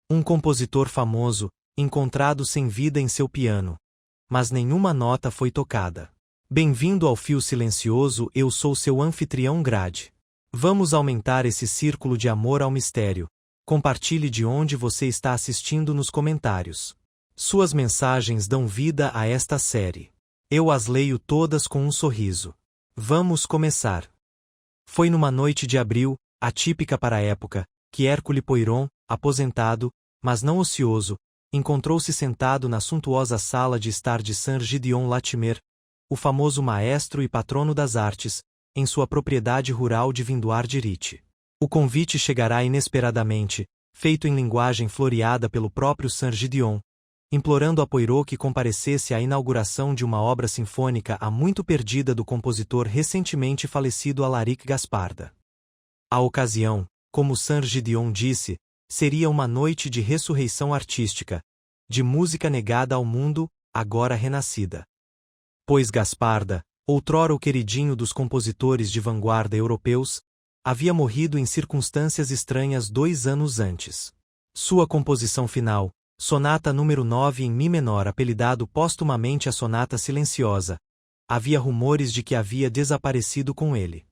Um compositor famoso, encontrado sem vida em seu piano. Mas nenhuma nota foi tocada. Bem-vindo ao Fio Silencioso, eu sou seu anfitrião Grade. Vamos aumentar esse círculo de amor ao mistério. Compartilhe de onde você está assistindo nos comentários. Suas mensagens dão vida a esta série. Eu as leio todas com um sorriso. Vamos começar. Foi numa noite de abril, atípica para a época, que Hercule Poirot, aposentado, mas não ocioso, encontrou-se sentado na suntuosa sala de estar de Saint-Gideon Latimer, o famoso maestro e patrono das artes, em sua propriedade rural de Vindoir-de-Rite. O convite chegará inesperadamente, feito em linguagem floreada pelo próprio Saint-Gideon, implorando a Poirot que comparecesse à inauguração de uma obra sinfônica há muito perdida do compositor recentemente falecido Alaric Gasparda. A ocasião, como Saint-Gideon disse, seria uma noite de ressurreição artística, de música negada ao mundo, agora renascida. Pois Gasparda, outrora o queridinho dos compositores de vanguarda europeus, havia morrido em circunstâncias estranhas 2 anos antes. Sua composição final, Sonata número 9 em Mi menor, apelidado póstumamente a Sonata Silenciosa, havia rumores de que havia desaparecido com ele.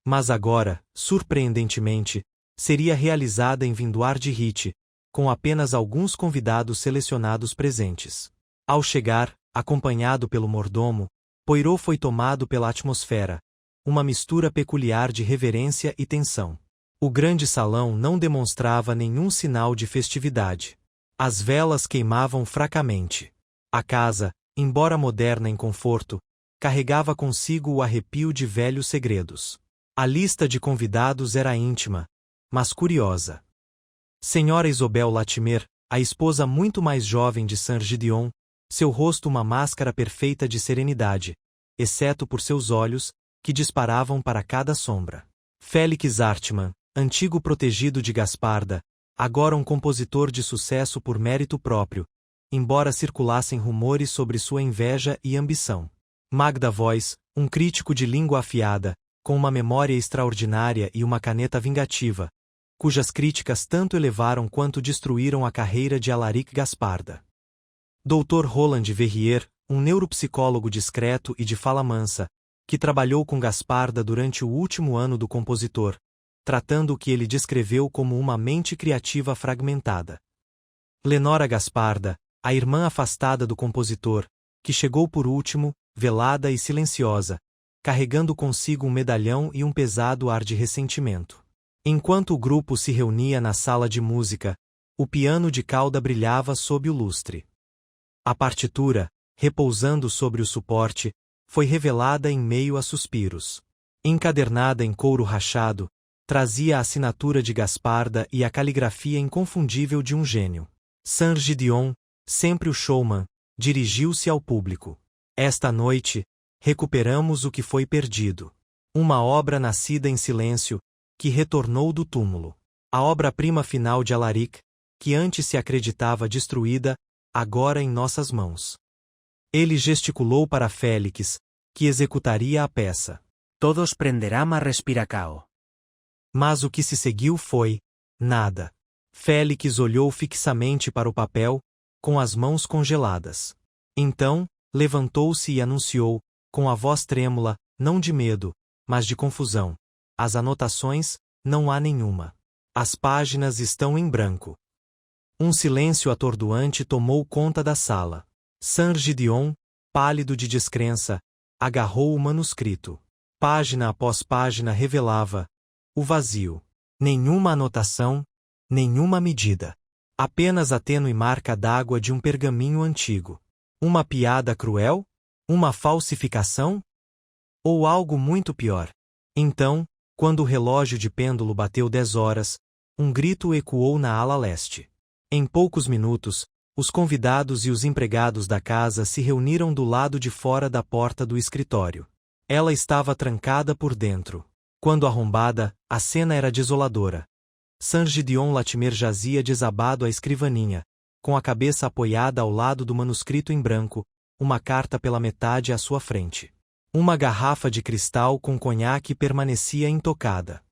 Mas agora, surpreendentemente, seria realizada em Vindoir-de-Rite, com apenas alguns convidados selecionados presentes. Ao chegar, acompanhado pelo mordomo, Poirot foi tomado pela atmosfera, uma mistura peculiar de reverência e tensão. O grande salão não demonstrava nenhum sinal de festividade. As velas queimavam fracamente. A casa, embora moderna em conforto, carregava consigo o arrepio de velhos segredos. A lista de convidados era íntima, mas curiosa. Senhora Isobel Latimer, a esposa muito mais jovem de Saint-Gideon, seu rosto uma máscara perfeita de serenidade, exceto por seus olhos, que disparavam para cada sombra. Félix Artmann, antigo protegido de Gasparda, agora um compositor de sucesso por mérito próprio, embora circulassem rumores sobre sua inveja e ambição. Magda Voice, um crítico de língua afiada, com uma memória extraordinária e uma caneta vingativa, cujas críticas tanto elevaram quanto destruíram a carreira de Alaric Gasparda. Dr. Roland Verrier, um neuropsicólogo discreto e de fala mansa, que trabalhou com Gasparda durante o último ano do compositor, tratando o que ele descreveu como uma mente criativa fragmentada. Lenora Gasparda, a irmã afastada do compositor, que chegou por último, velada e silenciosa, carregando consigo um medalhão e um pesado ar de ressentimento. Enquanto o grupo se reunia na sala de música, o piano de cauda brilhava sob o lustre. A partitura, repousando sobre o suporte, foi revelada em meio a suspiros. Encadernada em couro rachado, trazia a assinatura de Gasparda e a caligrafia inconfundível de um gênio. Saint-Gideon, sempre o showman, dirigiu-se ao público. Esta noite, recuperamos o que foi perdido. Uma obra nascida em silêncio, que retornou do túmulo. A obra-prima final de Alaric, que antes se acreditava destruída, agora em nossas mãos. Ele gesticulou para Félix, que executaria a peça. Todos prenderão a respiracao. Mas o que se seguiu foi nada. Félix olhou fixamente para o papel, com as mãos congeladas. Então, levantou-se e anunciou, com a voz trêmula, não de medo, mas de confusão: as anotações, não há nenhuma. As páginas estão em branco. Um silêncio atordoante tomou conta da sala. Saint-Gideon, pálido de descrença, agarrou o manuscrito. Página após página revelava o vazio. Nenhuma anotação, nenhuma medida. Apenas a tênue marca d'água de um pergaminho antigo. Uma piada cruel? Uma falsificação? Ou algo muito pior? Então, quando o relógio de pêndulo bateu 10 horas, um grito ecoou na ala leste. Em poucos minutos, os convidados e os empregados da casa se reuniram do lado de fora da porta do escritório. Ela estava trancada por dentro. Quando arrombada, a cena era desoladora. Saint-Gideon Latimer jazia desabado à escrivaninha, com a cabeça apoiada ao lado do manuscrito em branco, uma carta pela metade à sua frente. Uma garrafa de cristal com conhaque permanecia intocada.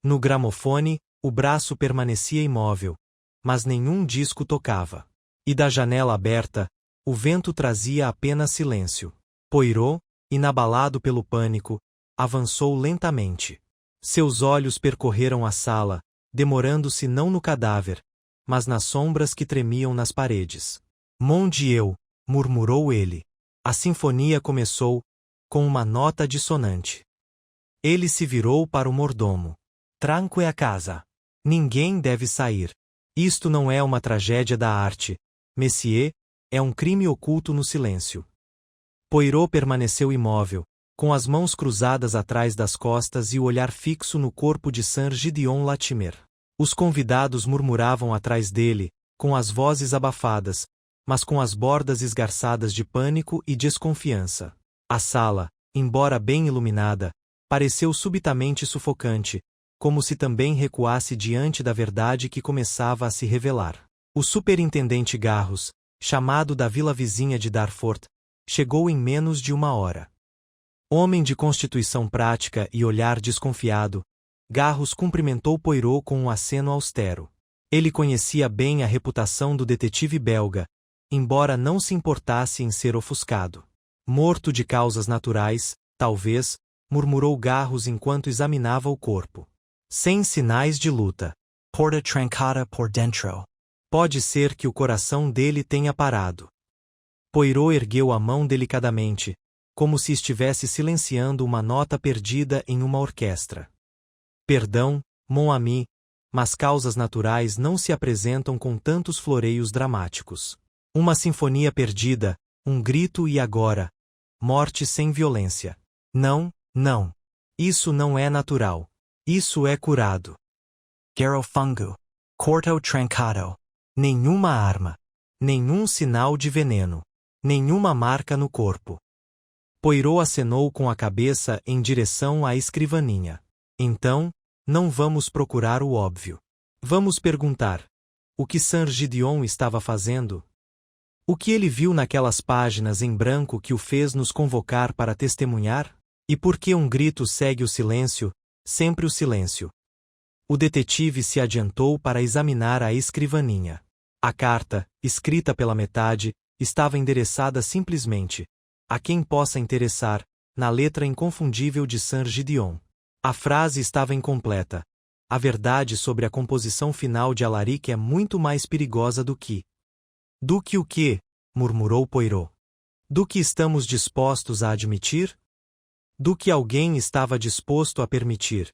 No gramofone, o braço permanecia imóvel, mas nenhum disco tocava. E da janela aberta, o vento trazia apenas silêncio. Poirot, inabalado pelo pânico, avançou lentamente. Seus olhos percorreram a sala, demorando-se não no cadáver, mas nas sombras que tremiam nas paredes. Mon Dieu, murmurou ele. A sinfonia começou, com uma nota dissonante. Ele se virou para o mordomo. Tranque a casa. Ninguém deve sair. Isto não é uma tragédia da arte, Messier, é um crime oculto no silêncio. Poirot permaneceu imóvel, com as mãos cruzadas atrás das costas e o olhar fixo no corpo de Saint-Gideon Latimer. Os convidados murmuravam atrás dele, com as vozes abafadas, mas com as bordas esgarçadas de pânico e desconfiança. A sala, embora bem iluminada, pareceu subitamente sufocante, como se também recuasse diante da verdade que começava a se revelar. O superintendente Garros, chamado da vila vizinha de Darfort, chegou em menos de uma hora. Homem de constituição prática e olhar desconfiado, Garros cumprimentou Poirot com um aceno austero. Ele conhecia bem a reputação do detetive belga, embora não se importasse em ser ofuscado. Morto de causas naturais, talvez, murmurou Garros enquanto examinava o corpo. Sem sinais de luta. Porta trancada por dentro. Pode ser que o coração dele tenha parado. Poirot ergueu a mão delicadamente, como se estivesse silenciando uma nota perdida em uma orquestra. Perdão, mon ami, mas causas naturais não se apresentam com tantos floreios dramáticos. Uma sinfonia perdida, um grito e agora. Morte sem violência. Não, não. Isso não é natural. Isso é curado. Garofango. Corto trancado. Nenhuma arma. Nenhum sinal de veneno. Nenhuma marca no corpo. Poirot acenou com a cabeça em direção à escrivaninha. Então, não vamos procurar o óbvio. Vamos perguntar: o que Saint-Gideon estava fazendo? O que ele viu naquelas páginas em branco que o fez nos convocar para testemunhar? E por que um grito segue o silêncio, sempre o silêncio? O detetive se adiantou para examinar a escrivaninha. A carta, escrita pela metade, estava endereçada simplesmente, a quem possa interessar, na letra inconfundível de Saint-Gideon. A frase estava incompleta. A verdade sobre a composição final de Alaric é muito mais perigosa do que... Do que o quê? Murmurou Poirot. Do que estamos dispostos a admitir? Do que alguém estava disposto a permitir.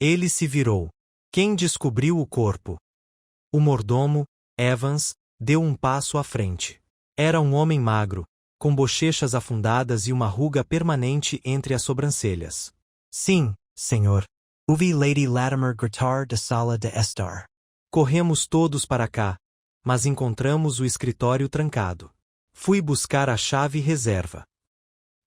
Ele se virou. Quem descobriu o corpo? O mordomo, Evans, deu um passo à frente. Era um homem magro, com bochechas afundadas e uma ruga permanente entre as sobrancelhas. Sim, senhor. Ouvi Lady Latimer gritar da sala de estar. Corremos todos para cá, mas encontramos o escritório trancado. Fui buscar a chave reserva.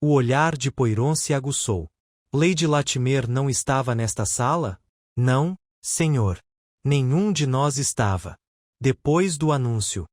O olhar de Poirot se aguçou. Lady Latimer não estava nesta sala? Não, senhor. Nenhum de nós estava. Depois do anúncio.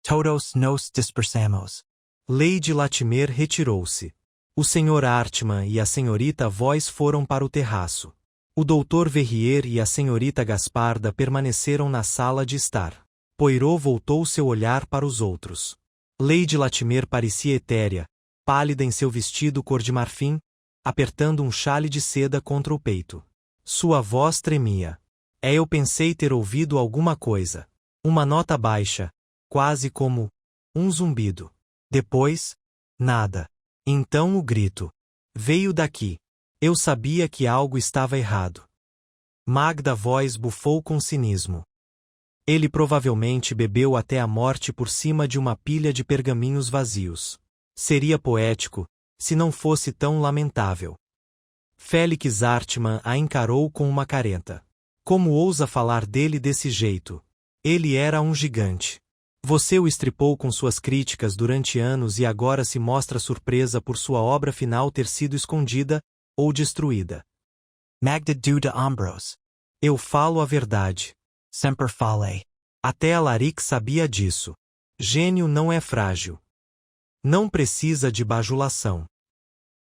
Todos nos dispersamos. Lady Latimer retirou-se. O Sr. Hartmann e a senhorita Voice foram para o terraço. O Dr. Verrier e a senhorita Gasparda permaneceram na sala de estar. Poirot voltou seu olhar para os outros. Lady Latimer parecia etérea, pálida em seu vestido cor de marfim, apertando um chale de seda contra o peito. Sua voz tremia. Eu pensei ter ouvido alguma coisa. Uma nota baixa, quase como um zumbido. Depois, nada. Então o grito. Veio daqui. Eu sabia que algo estava errado. Magda Voice bufou com cinismo. Ele provavelmente bebeu até a morte por cima de uma pilha de pergaminhos vazios. Seria poético, se não fosse tão lamentável. Félix Hartmann a encarou com uma careta. Como ousa falar dele desse jeito? Ele era um gigante. Você o estripou com suas críticas durante anos e agora se mostra surpresa por sua obra final ter sido escondida ou destruída. Magda du de Ambros. Eu falo a verdade. Sempre falei. Até Alaric sabia disso. Gênio não é frágil. Não precisa de bajulação.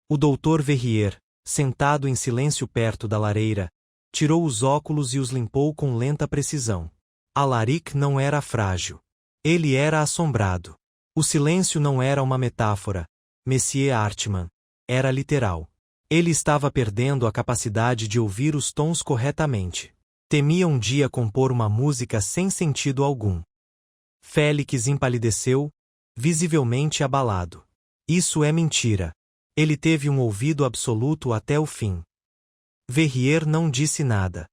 O Dr. Verrier, sentado em silêncio perto da lareira, tirou os óculos e os limpou com lenta precisão. Alaric não era frágil. Ele era assombrado. O silêncio não era uma metáfora, Monsieur Hartmann. Era literal. Ele estava perdendo a capacidade de ouvir os tons corretamente. Temia um dia compor uma música sem sentido algum. Félix empalideceu, visivelmente abalado. Isso é mentira. Ele teve um ouvido absoluto até o fim. Verrier não disse nada.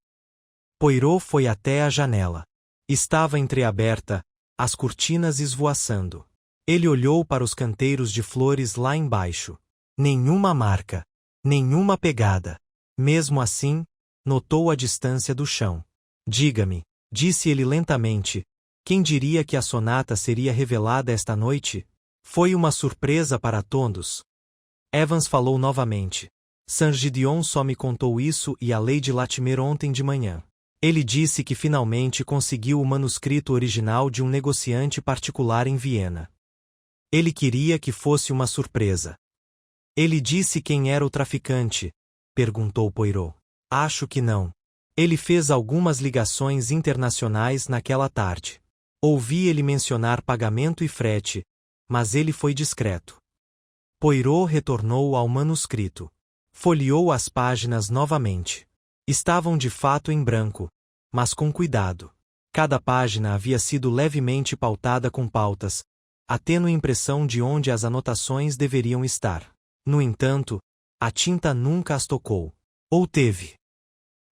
Poirot foi até a janela. Estava entreaberta, as cortinas esvoaçando. Ele olhou para os canteiros de flores lá embaixo. Nenhuma marca. Nenhuma pegada. Mesmo assim, notou a distância do chão. Diga-me, disse ele lentamente, quem diria que a sonata seria revelada esta noite? Foi uma surpresa para todos. Evans falou novamente. Saint-Gideon só me contou isso e a Lady Latimer ontem de manhã. Ele disse que finalmente conseguiu o manuscrito original de um negociante particular em Viena. Ele queria que fosse uma surpresa. Ele disse quem era o traficante? Perguntou Poirot. Acho que não. Ele fez algumas ligações internacionais naquela tarde. Ouvi ele mencionar pagamento e frete, mas ele foi discreto. Poirot retornou ao manuscrito. Folheou as páginas novamente. Estavam de fato em branco, mas com cuidado. Cada página havia sido levemente pautada com pautas, a tênue impressão de onde as anotações deveriam estar. No entanto, a tinta nunca as tocou. Ou teve.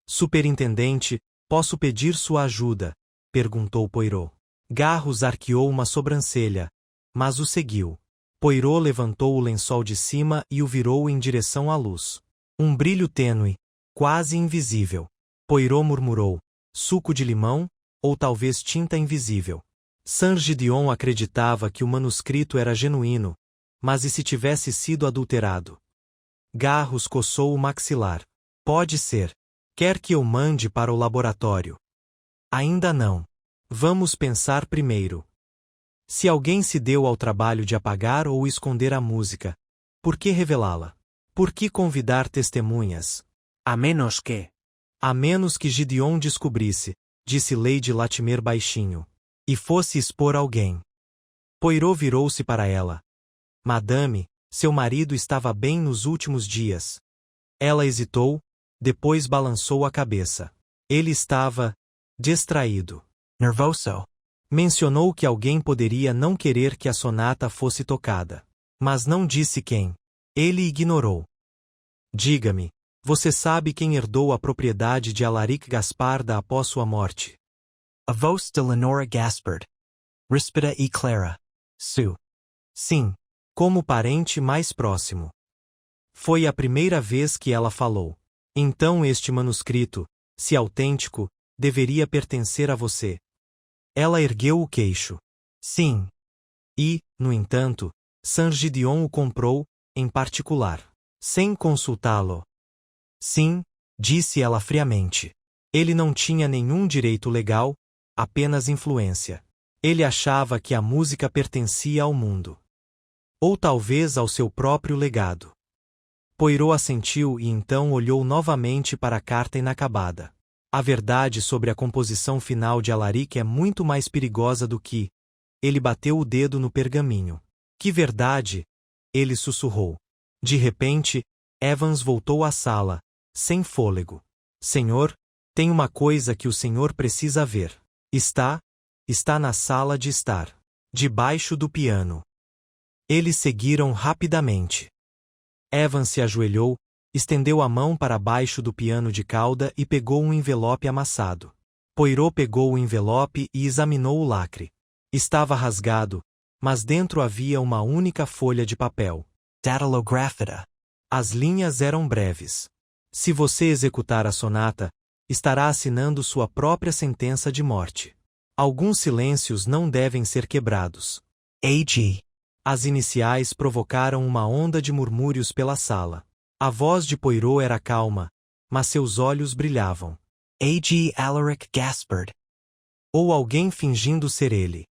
Superintendente, posso pedir sua ajuda? Perguntou Poirot. Garros arqueou uma sobrancelha, mas o seguiu. Poirot levantou o lençol de cima e o virou em direção à luz. Um brilho tênue, quase invisível. Poirot murmurou, suco de limão, ou talvez tinta invisível. Saint-Gideon acreditava que o manuscrito era genuíno, mas e se tivesse sido adulterado? Garros coçou o maxilar. Pode ser. Quer que eu mande para o laboratório? Ainda não. Vamos pensar primeiro. Se alguém se deu ao trabalho de apagar ou esconder a música, por que revelá-la? Por que convidar testemunhas? A menos que... A menos que Gideon descobrisse, disse Lady Latimer baixinho, e fosse expor alguém. Poirot virou-se para ela. Madame, seu marido estava bem nos últimos dias. Ela hesitou, depois balançou a cabeça. Ele estava distraído. Nervoso. Mencionou que alguém poderia não querer que a sonata fosse tocada. Mas não disse quem. Ele ignorou. Diga-me, você sabe quem herdou a propriedade de Alaric Gasparda após sua morte? Avós de Lenora Gaspard. Rispida e Clara. Sue. Sim, como parente mais próximo. Foi a primeira vez que ela falou. Então este manuscrito, se autêntico, deveria pertencer a você. Ela ergueu o queixo. Sim. E, no entanto, Saint-Gideon o comprou, em particular, sem consultá-lo. Sim, disse ela friamente. Ele não tinha nenhum direito legal, apenas influência. Ele achava que a música pertencia ao mundo. Ou talvez ao seu próprio legado. Poirot assentiu e então olhou novamente para a carta inacabada. A verdade sobre a composição final de Alaric é muito mais perigosa do que... Ele bateu o dedo no pergaminho. Que verdade? Ele sussurrou. De repente, Evans voltou à sala, sem fôlego. Senhor, tem uma coisa que o senhor precisa ver. Está na sala de estar. Debaixo do piano. Eles seguiram rapidamente. Evans se ajoelhou, estendeu a mão para baixo do piano de cauda e pegou um envelope amassado. Poirot pegou o envelope e examinou o lacre. Estava rasgado, mas dentro havia uma única folha de papel. Datilografida. As linhas eram breves. Se você executar a sonata, estará assinando sua própria sentença de morte. Alguns silêncios não devem ser quebrados. A.G. As iniciais provocaram uma onda de murmúrios pela sala. A voz de Poirot era calma, mas seus olhos brilhavam. A.G. Alaric Gaspard. Ou alguém fingindo ser ele.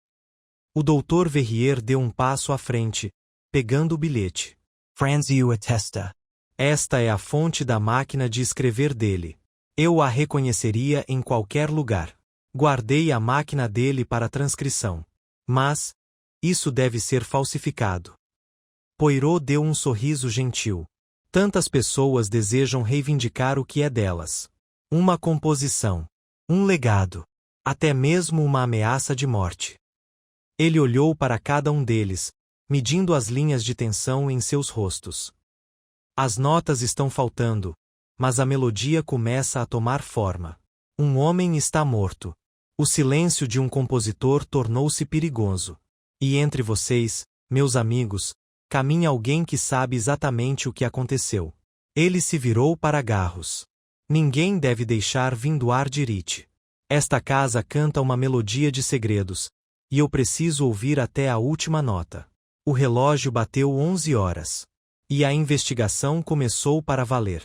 O Dr. Verrier deu um passo à frente, pegando o bilhete. Franziu attesta. Esta é a fonte da máquina de escrever dele. Eu a reconheceria em qualquer lugar. Guardei a máquina dele para transcrição. Mas, isso deve ser falsificado. Poirot deu um sorriso gentil. Tantas pessoas desejam reivindicar o que é delas. Uma composição. Um legado. Até mesmo uma ameaça de morte. Ele olhou para cada um deles, medindo as linhas de tensão em seus rostos. As notas estão faltando, mas a melodia começa a tomar forma. Um homem está morto. O silêncio de um compositor tornou-se perigoso. E entre vocês, meus amigos, caminha alguém que sabe exatamente o que aconteceu. Ele se virou para Garros. Ninguém deve deixar vindoar de Rite. Esta casa canta uma melodia de segredos, e eu preciso ouvir até a última nota. O relógio bateu 11 horas. E a investigação começou para valer.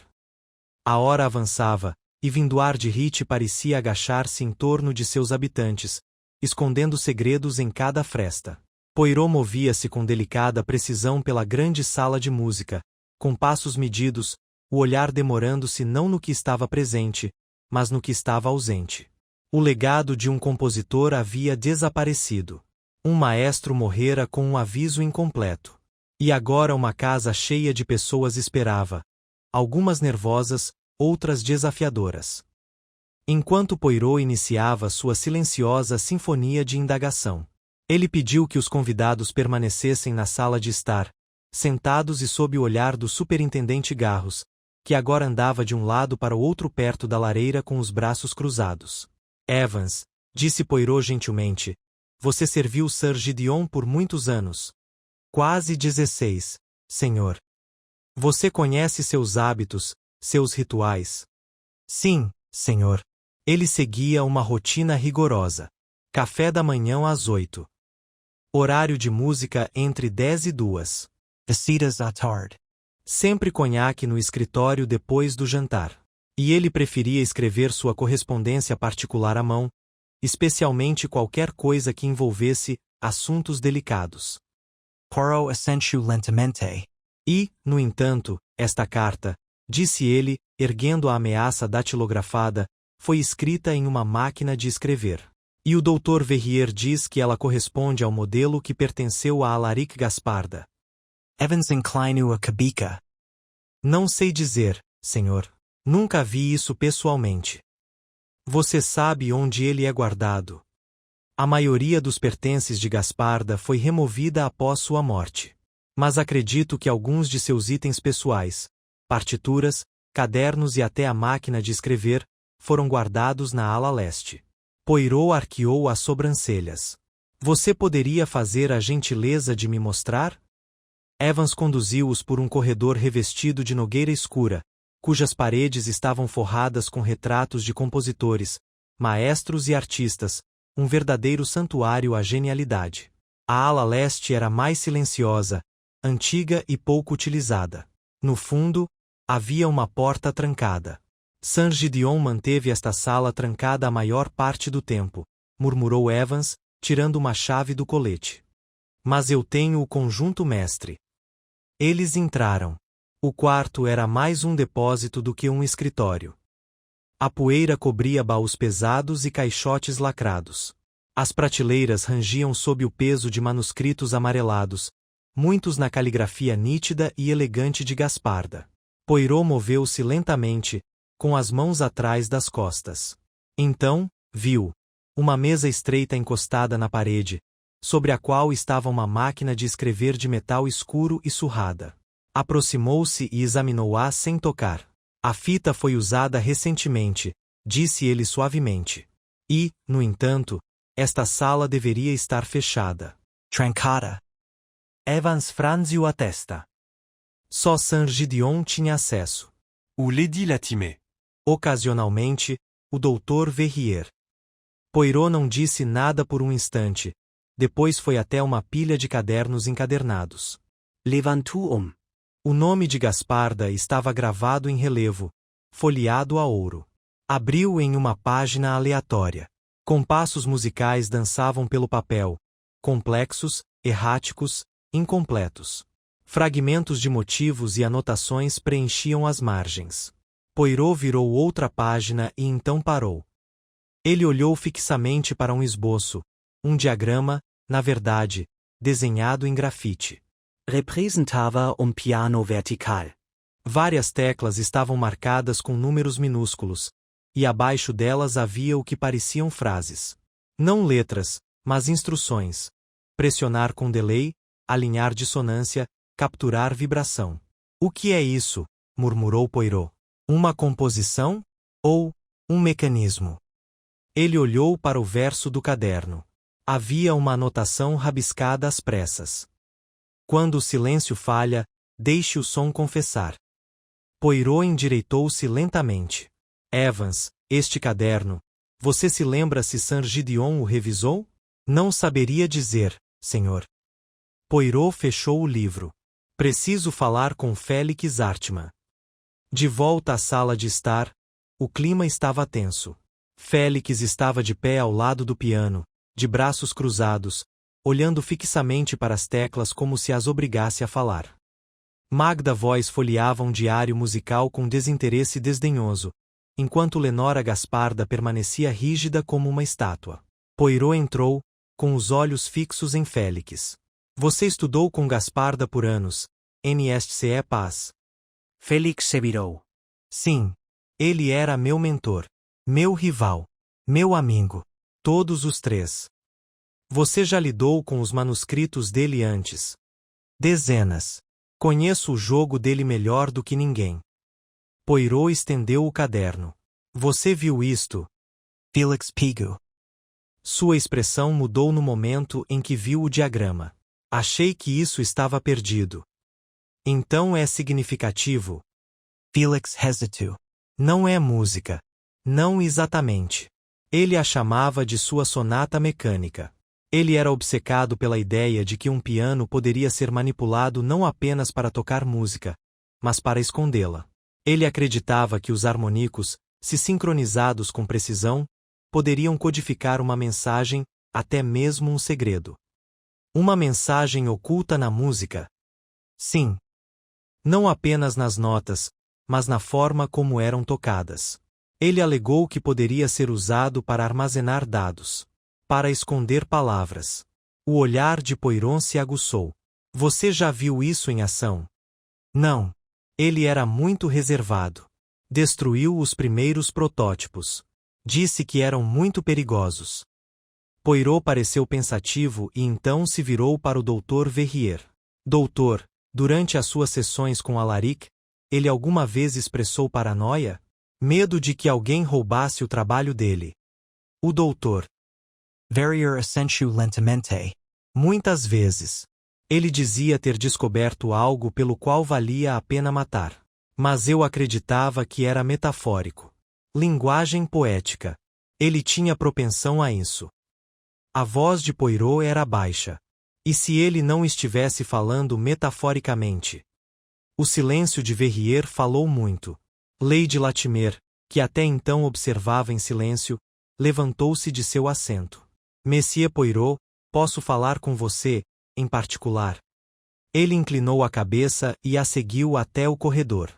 A hora avançava, e vindoar de Rite parecia agachar-se em torno de seus habitantes, escondendo segredos em cada fresta. Poirot movia-se com delicada precisão pela grande sala de música, com passos medidos, o olhar demorando-se não no que estava presente, mas no que estava ausente. O legado de um compositor havia desaparecido. Um maestro morrera com um aviso incompleto. E agora uma casa cheia de pessoas esperava, algumas nervosas, outras desafiadoras. Enquanto Poirot iniciava sua silenciosa sinfonia de indagação, ele pediu que os convidados permanecessem na sala de estar, sentados e sob o olhar do superintendente Garros, que agora andava de um lado para o outro perto da lareira com os braços cruzados. Evans, disse Poirot gentilmente, você serviu Sir Gideon por muitos anos. Quase 16, senhor. Você conhece seus hábitos, seus rituais? Sim, senhor. Ele seguia uma rotina rigorosa. Café da manhã às 8. Horário de música entre 10 e 2. Visitas à tarde. Sempre conhaque no escritório depois do jantar. E ele preferia escrever sua correspondência particular à mão, especialmente qualquer coisa que envolvesse assuntos delicados. Poirot assentiu lentamente. E, no entanto, esta carta, disse ele, erguendo a ameaça datilografada, foi escrita em uma máquina de escrever. E o Dr. Verrier diz que ela corresponde ao modelo que pertenceu a Alaric Gasparda. Evans inclinou a cabeça. Não sei dizer, senhor. Nunca vi isso pessoalmente. Você sabe onde ele é guardado. A maioria dos pertences de Gasparda foi removida após sua morte. Mas acredito que alguns de seus itens pessoais, partituras, cadernos e até a máquina de escrever, foram guardados na ala leste. Poirot arqueou as sobrancelhas. Você poderia fazer a gentileza de me mostrar? Evans conduziu-os por um corredor revestido de nogueira escura, cujas paredes estavam forradas com retratos de compositores, maestros e artistas, um verdadeiro santuário à genialidade. A ala leste era mais silenciosa, antiga e pouco utilizada. No fundo, havia uma porta trancada. Sir Gideon manteve esta sala trancada a maior parte do tempo, murmurou Evans, tirando uma chave do colete. Mas eu tenho o conjunto mestre. Eles entraram. O quarto era mais um depósito do que um escritório. A poeira cobria baús pesados e caixotes lacrados. As prateleiras rangiam sob o peso de manuscritos amarelados, muitos na caligrafia nítida e elegante de Gasparda. Poirot moveu-se lentamente, com as mãos atrás das costas. Então, viu uma mesa estreita encostada na parede, sobre a qual estava uma máquina de escrever de metal escuro e surrada. Aproximou-se e examinou-a sem tocar. A fita foi usada recentemente, disse ele suavemente. E, no entanto, esta sala deveria estar fechada. Trancada. Evans franziu a testa. Só Sir Gideon tinha acesso. Ou Lady Latimer. Ocasionalmente, o Dr. Verrier. Poirot não disse nada por um instante. Depois foi até uma pilha de cadernos encadernados. Levantou. O nome de Gasparda estava gravado em relevo, folheado a ouro. Abriu em uma página aleatória. Compassos musicais dançavam pelo papel, complexos, erráticos, incompletos. Fragmentos de motivos e anotações preenchiam as margens. Poirot virou outra página e então parou. Ele olhou fixamente para um esboço, um diagrama, na verdade, desenhado em grafite. Representava piano vertical. Várias teclas estavam marcadas com números minúsculos, e abaixo delas havia o que pareciam frases. Não letras, mas instruções. Pressionar com delay, alinhar dissonância, capturar vibração. O que é isso? Murmurou Poirot. Uma composição? Ou um mecanismo? Ele olhou para o verso do caderno. Havia uma anotação rabiscada às pressas. Quando o silêncio falha, deixe o som confessar. Poirot endireitou-se lentamente. Evans, este caderno. Você se lembra se Sir Gideon o revisou? Não saberia dizer, senhor. Poirot fechou o livro. Preciso falar com Félix Hartmann. De volta à sala de estar, o clima estava tenso. Félix estava de pé ao lado do piano, de braços cruzados, olhando fixamente para as teclas como se as obrigasse a falar. Magda Voz folheava um diário musical com desinteresse desdenhoso, enquanto Lenora Gasparda permanecia rígida como uma estátua. Poirot entrou, com os olhos fixos em Félix. Você estudou com Gasparda por anos, NSCE Paz. Félix se virou. Sim. Ele era meu mentor, meu rival, meu amigo. Todos os três. Você já lidou com os manuscritos dele antes. Dezenas. Conheço o jogo dele melhor do que ninguém. Poirot estendeu o caderno. Você viu isto? Felix Pigu. Sua expressão mudou no momento em que viu o diagrama. Achei que isso estava perdido. Então é significativo. Felix hesitou. Não é música. Não exatamente. Ele a chamava de sua sonata mecânica. Ele era obcecado pela ideia de que um piano poderia ser manipulado não apenas para tocar música, mas para escondê-la. Ele acreditava que os harmônicos, se sincronizados com precisão, poderiam codificar uma mensagem, até mesmo um segredo. Uma mensagem oculta na música? Sim. Não apenas nas notas, mas na forma como eram tocadas. Ele alegou que poderia ser usado para armazenar dados, para esconder palavras. O olhar de Poirot se aguçou. Você já viu isso em ação? Não. Ele era muito reservado. Destruiu os primeiros protótipos. Disse que eram muito perigosos. Poirot pareceu pensativo e então se virou para o Dr. Verrier. Doutor, durante as suas sessões com Alaric, ele alguma vez expressou paranoia? Medo de que alguém roubasse o trabalho dele. O doutor. Verrier assentiu lentamente. Muitas vezes. Ele dizia ter descoberto algo pelo qual valia a pena matar. Mas eu acreditava que era metafórico. Linguagem poética. Ele tinha propensão a isso. A voz de Poirot era baixa. E se ele não estivesse falando metaforicamente? O silêncio de Verrier falou muito. Lady Latimer, que até então observava em silêncio, levantou-se de seu assento. Monsieur Poirot, posso falar com você, em particular? Ele inclinou a cabeça e a seguiu até o corredor.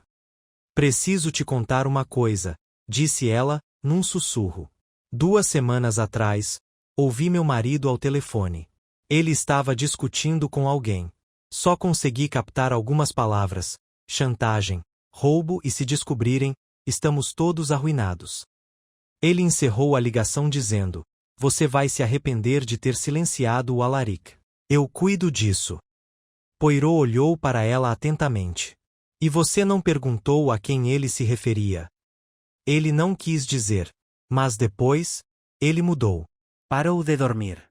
Preciso te contar uma coisa, disse ela, num sussurro. 2 semanas atrás, ouvi meu marido ao telefone. Ele estava discutindo com alguém. Só consegui captar algumas palavras: chantagem, roubo e se descobrirem, estamos todos arruinados. Ele encerrou a ligação dizendo: você vai se arrepender de ter silenciado o Alaric. Eu cuido disso. Poirot olhou para ela atentamente. E você não perguntou a quem ele se referia? Ele não quis dizer. Mas depois, ele mudou. Parou de dormir.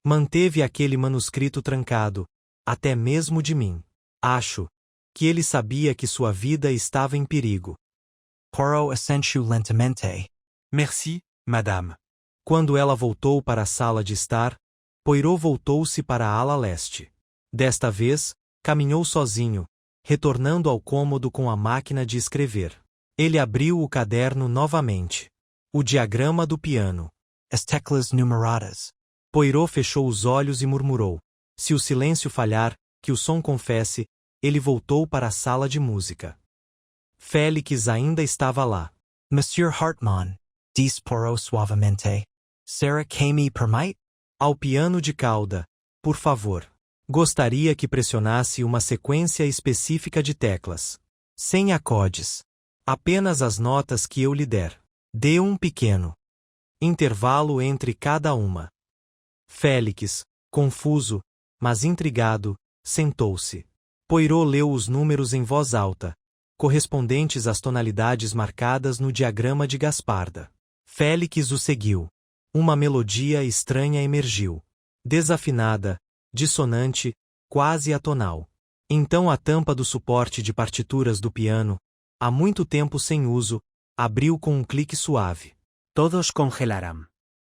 Manteve aquele manuscrito trancado, até mesmo de mim. Acho que ele sabia que sua vida estava em perigo. Poirot assentiu lentamente. Merci, madame. Quando ela voltou para a sala de estar, Poirot voltou-se para a ala leste. Desta vez, caminhou sozinho, retornando ao cômodo com a máquina de escrever. Ele abriu o caderno novamente. O diagrama do piano. As teclas numeradas. Poirot fechou os olhos e murmurou. Se o silêncio falhar, que o som confesse, ele voltou para a sala de música. Félix ainda estava lá. Monsieur Hartmann. Diz Poirot suavemente. Será que me permite? Ao piano de cauda, por favor. Gostaria que pressionasse uma sequência específica de teclas. Sem acordes. Apenas as notas que eu lhe der. Dê um pequeno intervalo entre cada uma. Félix, confuso, mas intrigado, sentou-se. Poirot leu os números em voz alta, correspondentes às tonalidades marcadas no diagrama de Gasparda. Félix o seguiu. Uma melodia estranha emergiu. Desafinada, dissonante, quase atonal. Então a tampa do suporte de partituras do piano, há muito tempo sem uso, abriu com um clique suave. Todos congelarán.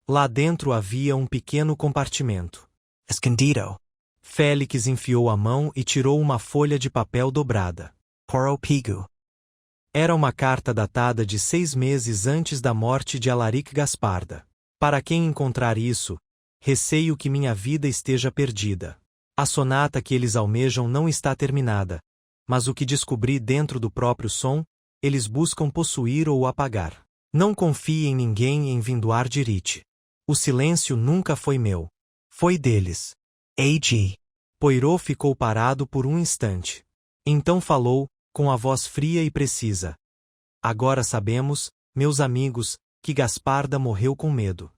Lá dentro havia um pequeno compartimento. Escondido. Félix enfiou a mão e tirou uma folha de papel dobrada. Poirot pigu. Era uma carta datada de 6 meses antes da morte de Alaric Gasparda. Para quem encontrar isso, receio que minha vida esteja perdida. A sonata que eles almejam não está terminada, mas o que descobri dentro do próprio som, eles buscam possuir ou apagar. Não confie em ninguém em Vindoar de Rite. O silêncio nunca foi meu. Foi deles. A.G. Poirot ficou parado por um instante. Então falou, com a voz fria e precisa. Agora sabemos, meus amigos, que Gasparda morreu com medo.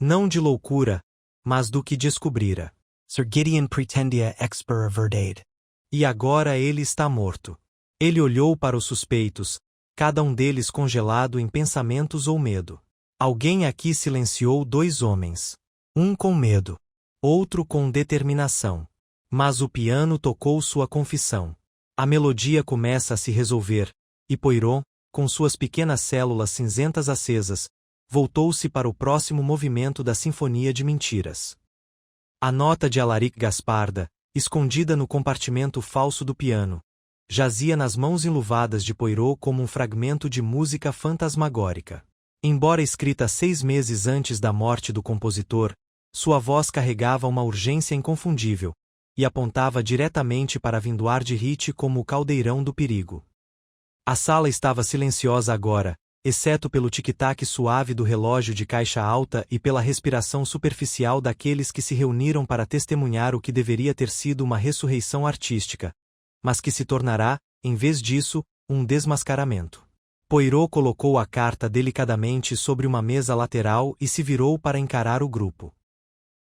Não de loucura, mas do que descobrira. Sir Gideon pretendia expor a verdade. E agora ele está morto. Ele olhou para os suspeitos, cada um deles congelado em pensamentos ou medo. Alguém aqui silenciou 2 homens. Um com medo, outro com determinação. Mas o piano tocou sua confissão. A melodia começa a se resolver, e Poirot, com suas pequenas células cinzentas acesas, voltou-se para o próximo movimento da Sinfonia de Mentiras. A nota de Alaric Gasparda, escondida no compartimento falso do piano, jazia nas mãos enluvadas de Poirot como um fragmento de música fantasmagórica. Embora escrita 6 meses antes da morte do compositor, sua voz carregava uma urgência inconfundível, e apontava diretamente para Vindoar de Rite como o caldeirão do perigo. A sala estava silenciosa agora, exceto pelo tic-tac suave do relógio de caixa alta e pela respiração superficial daqueles que se reuniram para testemunhar o que deveria ter sido uma ressurreição artística, mas que se tornará, em vez disso, um desmascaramento. Poirot colocou a carta delicadamente sobre uma mesa lateral e se virou para encarar o grupo.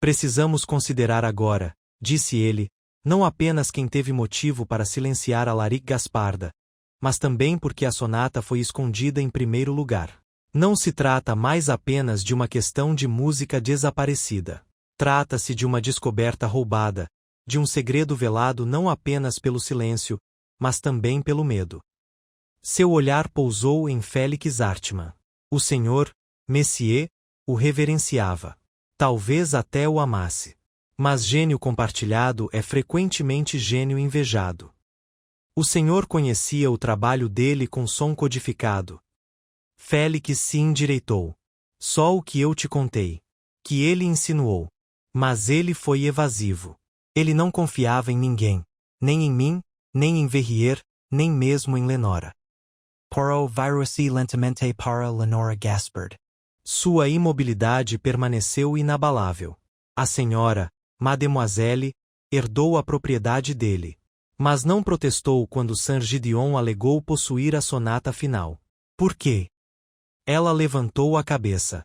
Precisamos considerar agora, disse ele, não apenas quem teve motivo para silenciar Alaric Gasparda, mas também porque a sonata foi escondida em primeiro lugar. Não se trata mais apenas de uma questão de música desaparecida. Trata-se de uma descoberta roubada, de um segredo velado não apenas pelo silêncio, mas também pelo medo. Seu olhar pousou em Félix Hartmann. O senhor, Messier, o reverenciava. Talvez até o amasse. Mas gênio compartilhado é frequentemente gênio invejado. O senhor conhecia o trabalho dele com som codificado. Félix se endireitou. Só o que eu te contei. Que ele insinuou. Mas ele foi evasivo. Ele não confiava em ninguém. Nem em mim, nem em Verrier, nem mesmo em Lenora. Poirot virou-se lentamente para Lenora Gaspard. Sua imobilidade permaneceu inabalável. A senhora, Mademoiselle, herdou a propriedade dele. Mas não protestou quando Saint-Gideon alegou possuir a sonata final. Por quê? Ela levantou a cabeça.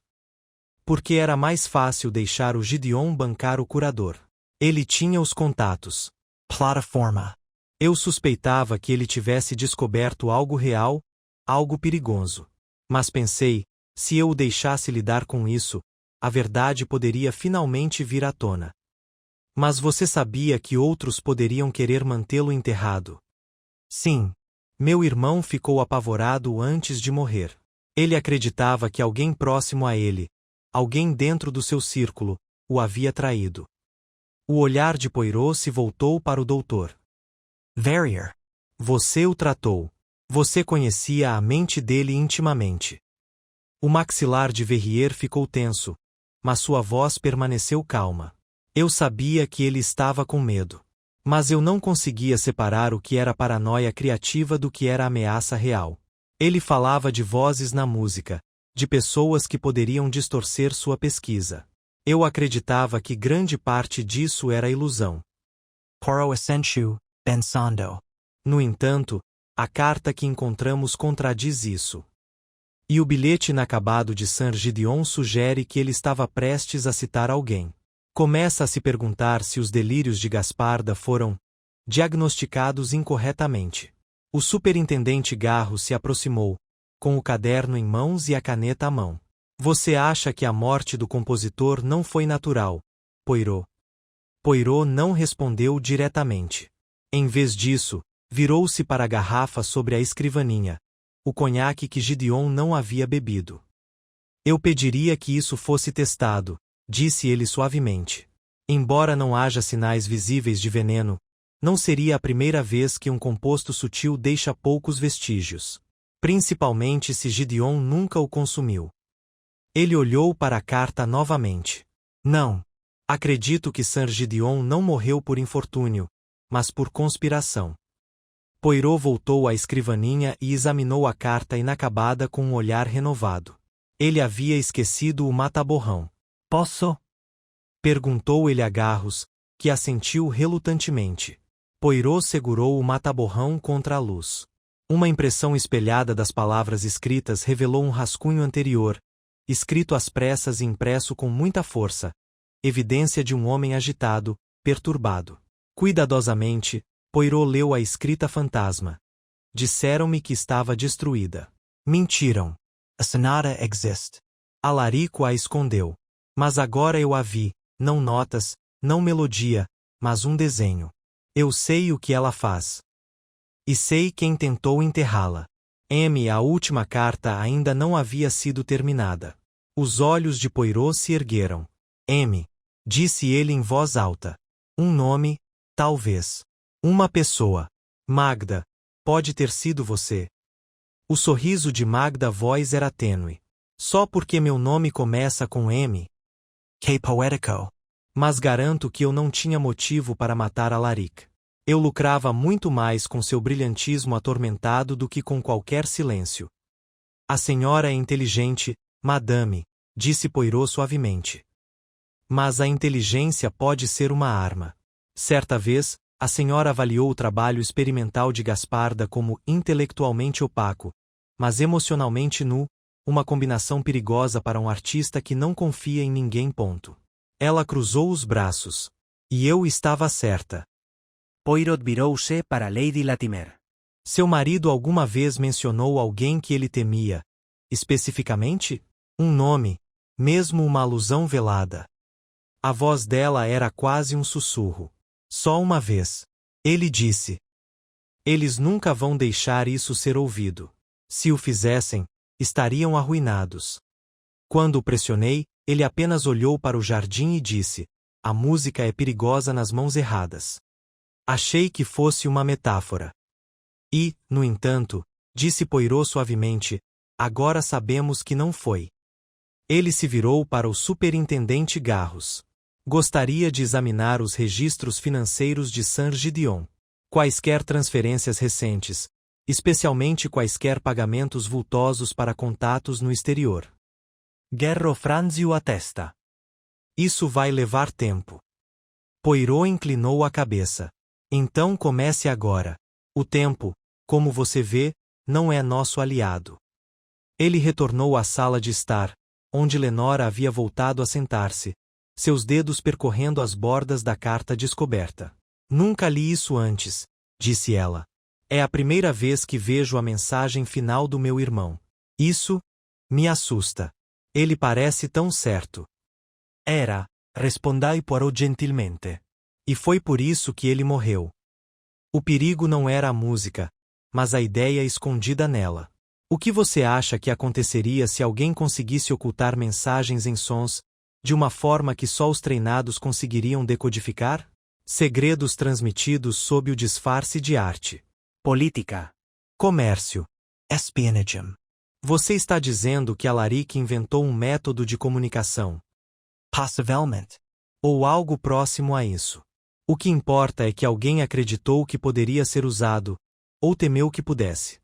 Porque era mais fácil deixar o Gideon bancar o curador. Ele tinha os contatos. Plataforma. Eu suspeitava que ele tivesse descoberto algo real, algo perigoso. Mas pensei, se eu o deixasse lidar com isso, a verdade poderia finalmente vir à tona. Mas você sabia que outros poderiam querer mantê-lo enterrado? Sim. Meu irmão ficou apavorado antes de morrer. Ele acreditava que alguém próximo a ele, alguém dentro do seu círculo, o havia traído. O olhar de Poirot se voltou para o doutor. Verrier. Você o tratou. Você conhecia a mente dele intimamente. O maxilar de Verrier ficou tenso, mas sua voz permaneceu calma. Eu sabia que ele estava com medo. Mas eu não conseguia separar o que era paranoia criativa do que era ameaça real. Ele falava de vozes na música, de pessoas que poderiam distorcer sua pesquisa. Eu acreditava que grande parte disso era ilusão. Poro essential, pensando. No entanto, a carta que encontramos contradiz isso. E o bilhete inacabado de Sir Gideon sugere que ele estava prestes a citar alguém. Começa a se perguntar se os delírios de Gasparda foram diagnosticados incorretamente. O superintendente Garro se aproximou, com o caderno em mãos e a caneta à mão. Você acha que a morte do compositor não foi natural, Poirot? Poirot não respondeu diretamente. Em vez disso, virou-se para a garrafa sobre a escrivaninha, o conhaque que Gideon não havia bebido. Eu pediria que isso fosse testado, disse ele suavemente. Embora não haja sinais visíveis de veneno, não seria a primeira vez que um composto sutil deixa poucos vestígios. Principalmente se Gideon nunca o consumiu. Ele olhou para a carta novamente. Não. Acredito que Sir Gideon não morreu por infortúnio, mas por conspiração. Poirot voltou à escrivaninha e examinou a carta inacabada com um olhar renovado. Ele havia esquecido o mata-borrão. Posso? Perguntou ele a Garros, que assentiu relutantemente. Poirot segurou o mata-borrão contra a luz. Uma impressão espelhada das palavras escritas revelou um rascunho anterior, escrito às pressas e impresso com muita força, evidência de um homem agitado, perturbado. Cuidadosamente, Poirot leu a escrita fantasma. Disseram-me que estava destruída. Mentiram. A sonata existe. Alarico a escondeu. Mas agora eu a vi, não notas, não melodia, mas um desenho. Eu sei o que ela faz. E sei quem tentou enterrá-la. A última carta ainda não havia sido terminada. Os olhos de Poirot se ergueram. Disse ele em voz alta. Um nome, talvez. Uma pessoa. Magda. Pode ter sido você. O sorriso de Magda voz era tênue. Só porque meu nome começa com M. Que poético. Mas garanto que eu não tinha motivo para matar Alaric. Eu lucrava muito mais com seu brilhantismo atormentado do que com qualquer silêncio. A senhora é inteligente, madame, disse Poirot suavemente. Mas a inteligência pode ser uma arma. Certa vez, a senhora avaliou o trabalho experimental de Gasparda como intelectualmente opaco, mas emocionalmente nu, uma combinação perigosa para um artista que não confia em ninguém. Ela cruzou os braços. E eu estava certa. Poirot virou-se para Lady Latimer. Seu marido alguma vez mencionou alguém que ele temia, especificamente? Um nome, mesmo uma alusão velada. A voz dela era quase um sussurro. Só uma vez. Ele disse. Eles nunca vão deixar isso ser ouvido. Se o fizessem, estariam arruinados. Quando o pressionei, ele apenas olhou para o jardim e disse: a música é perigosa nas mãos erradas. Achei que fosse uma metáfora. E, no entanto, disse Poirot suavemente, agora sabemos que não foi. Ele se virou para o superintendente Garros. Gostaria de examinar os registros financeiros de Sir Gideon. Quaisquer transferências recentes, especialmente quaisquer pagamentos vultosos para contatos no exterior. Garro franziu a testa. Isso vai levar tempo. Poirot inclinou a cabeça. Então comece agora. O tempo, como você vê, não é nosso aliado. Ele retornou à sala de estar, onde Lenora havia voltado a sentar-se, seus dedos percorrendo as bordas da carta descoberta. Nunca li isso antes, disse ela. É a primeira vez que vejo a mensagem final do meu irmão. Isso me assusta. Ele parece tão certo. Era, respondai Poirot gentilmente. E foi por isso que ele morreu. O perigo não era a música, mas a ideia escondida nela. O que você acha que aconteceria se alguém conseguisse ocultar mensagens em sons, de uma forma que só os treinados conseguiriam decodificar? Segredos transmitidos sob o disfarce de arte. Política. Comércio. Espionage. Você está dizendo que Alaric inventou um método de comunicação. Possivelmente. Ou algo próximo a isso. O que importa é que alguém acreditou que poderia ser usado, ou temeu que pudesse.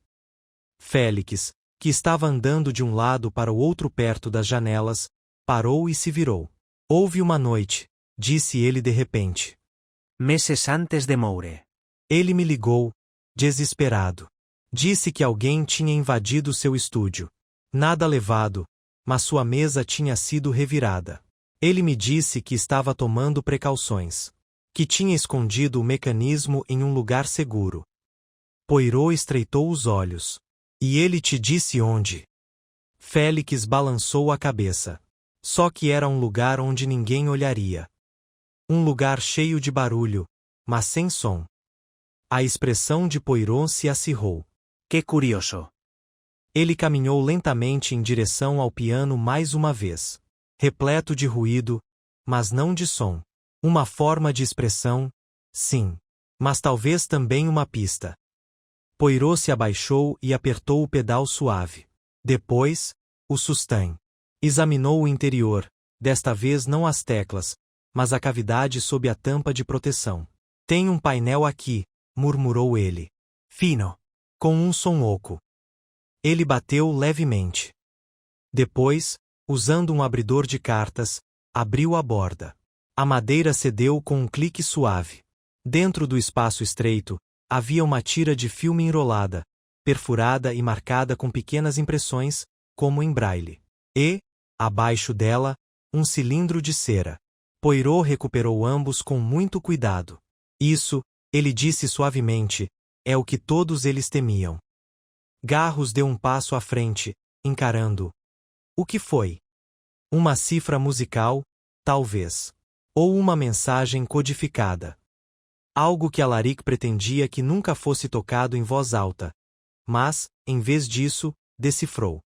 Félix, que estava andando de um lado para o outro perto das janelas, parou e se virou. Houve uma noite, disse ele de repente. Meses antes de Moure. Ele me ligou, desesperado. Disse que alguém tinha invadido seu estúdio. Nada levado, mas sua mesa tinha sido revirada. Ele me disse que estava tomando precauções. Que tinha escondido o mecanismo em um lugar seguro. Poirot estreitou os olhos. E ele te disse onde? Félix balançou a cabeça. Só que era um lugar onde ninguém olharia. Um lugar cheio de barulho, mas sem som. A expressão de Poirot se acirrou. Que curioso. Ele caminhou lentamente em direção ao piano mais uma vez. Repleto de ruído, mas não de som. Uma forma de expressão, sim. Mas talvez também uma pista. Poirot se abaixou e apertou o pedal suave. Depois, o sustain. Examinou o interior, desta vez não as teclas, mas a cavidade sob a tampa de proteção. Tem um painel aqui, murmurou ele. Fino. Com um som oco. Ele bateu levemente. Depois, usando um abridor de cartas, abriu a borda. A madeira cedeu com um clique suave. Dentro do espaço estreito, havia uma tira de filme enrolada, perfurada e marcada com pequenas impressões, como em braille. E, abaixo dela, um cilindro de cera. Poirot recuperou ambos com muito cuidado. Isso, ele disse suavemente, é o que todos eles temiam. Garros deu um passo à frente, encarando-o. O que foi? Uma cifra musical, talvez. Ou uma mensagem codificada. Algo que Alaric pretendia que nunca fosse tocado em voz alta. Mas, em vez disso, decifrou.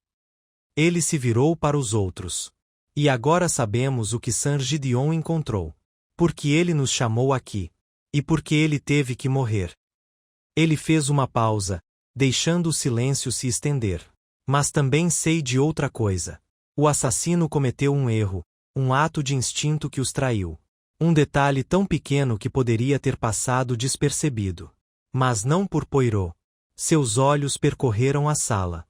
Ele se virou para os outros. E agora sabemos o que Saint-Gideon encontrou. Porque ele nos chamou aqui. E porque ele teve que morrer. Ele fez uma pausa, deixando o silêncio se estender. Mas também sei de outra coisa. O assassino cometeu um erro, um ato de instinto que os traiu. Um detalhe tão pequeno que poderia ter passado despercebido. Mas não por Poirot. Seus olhos percorreram a sala.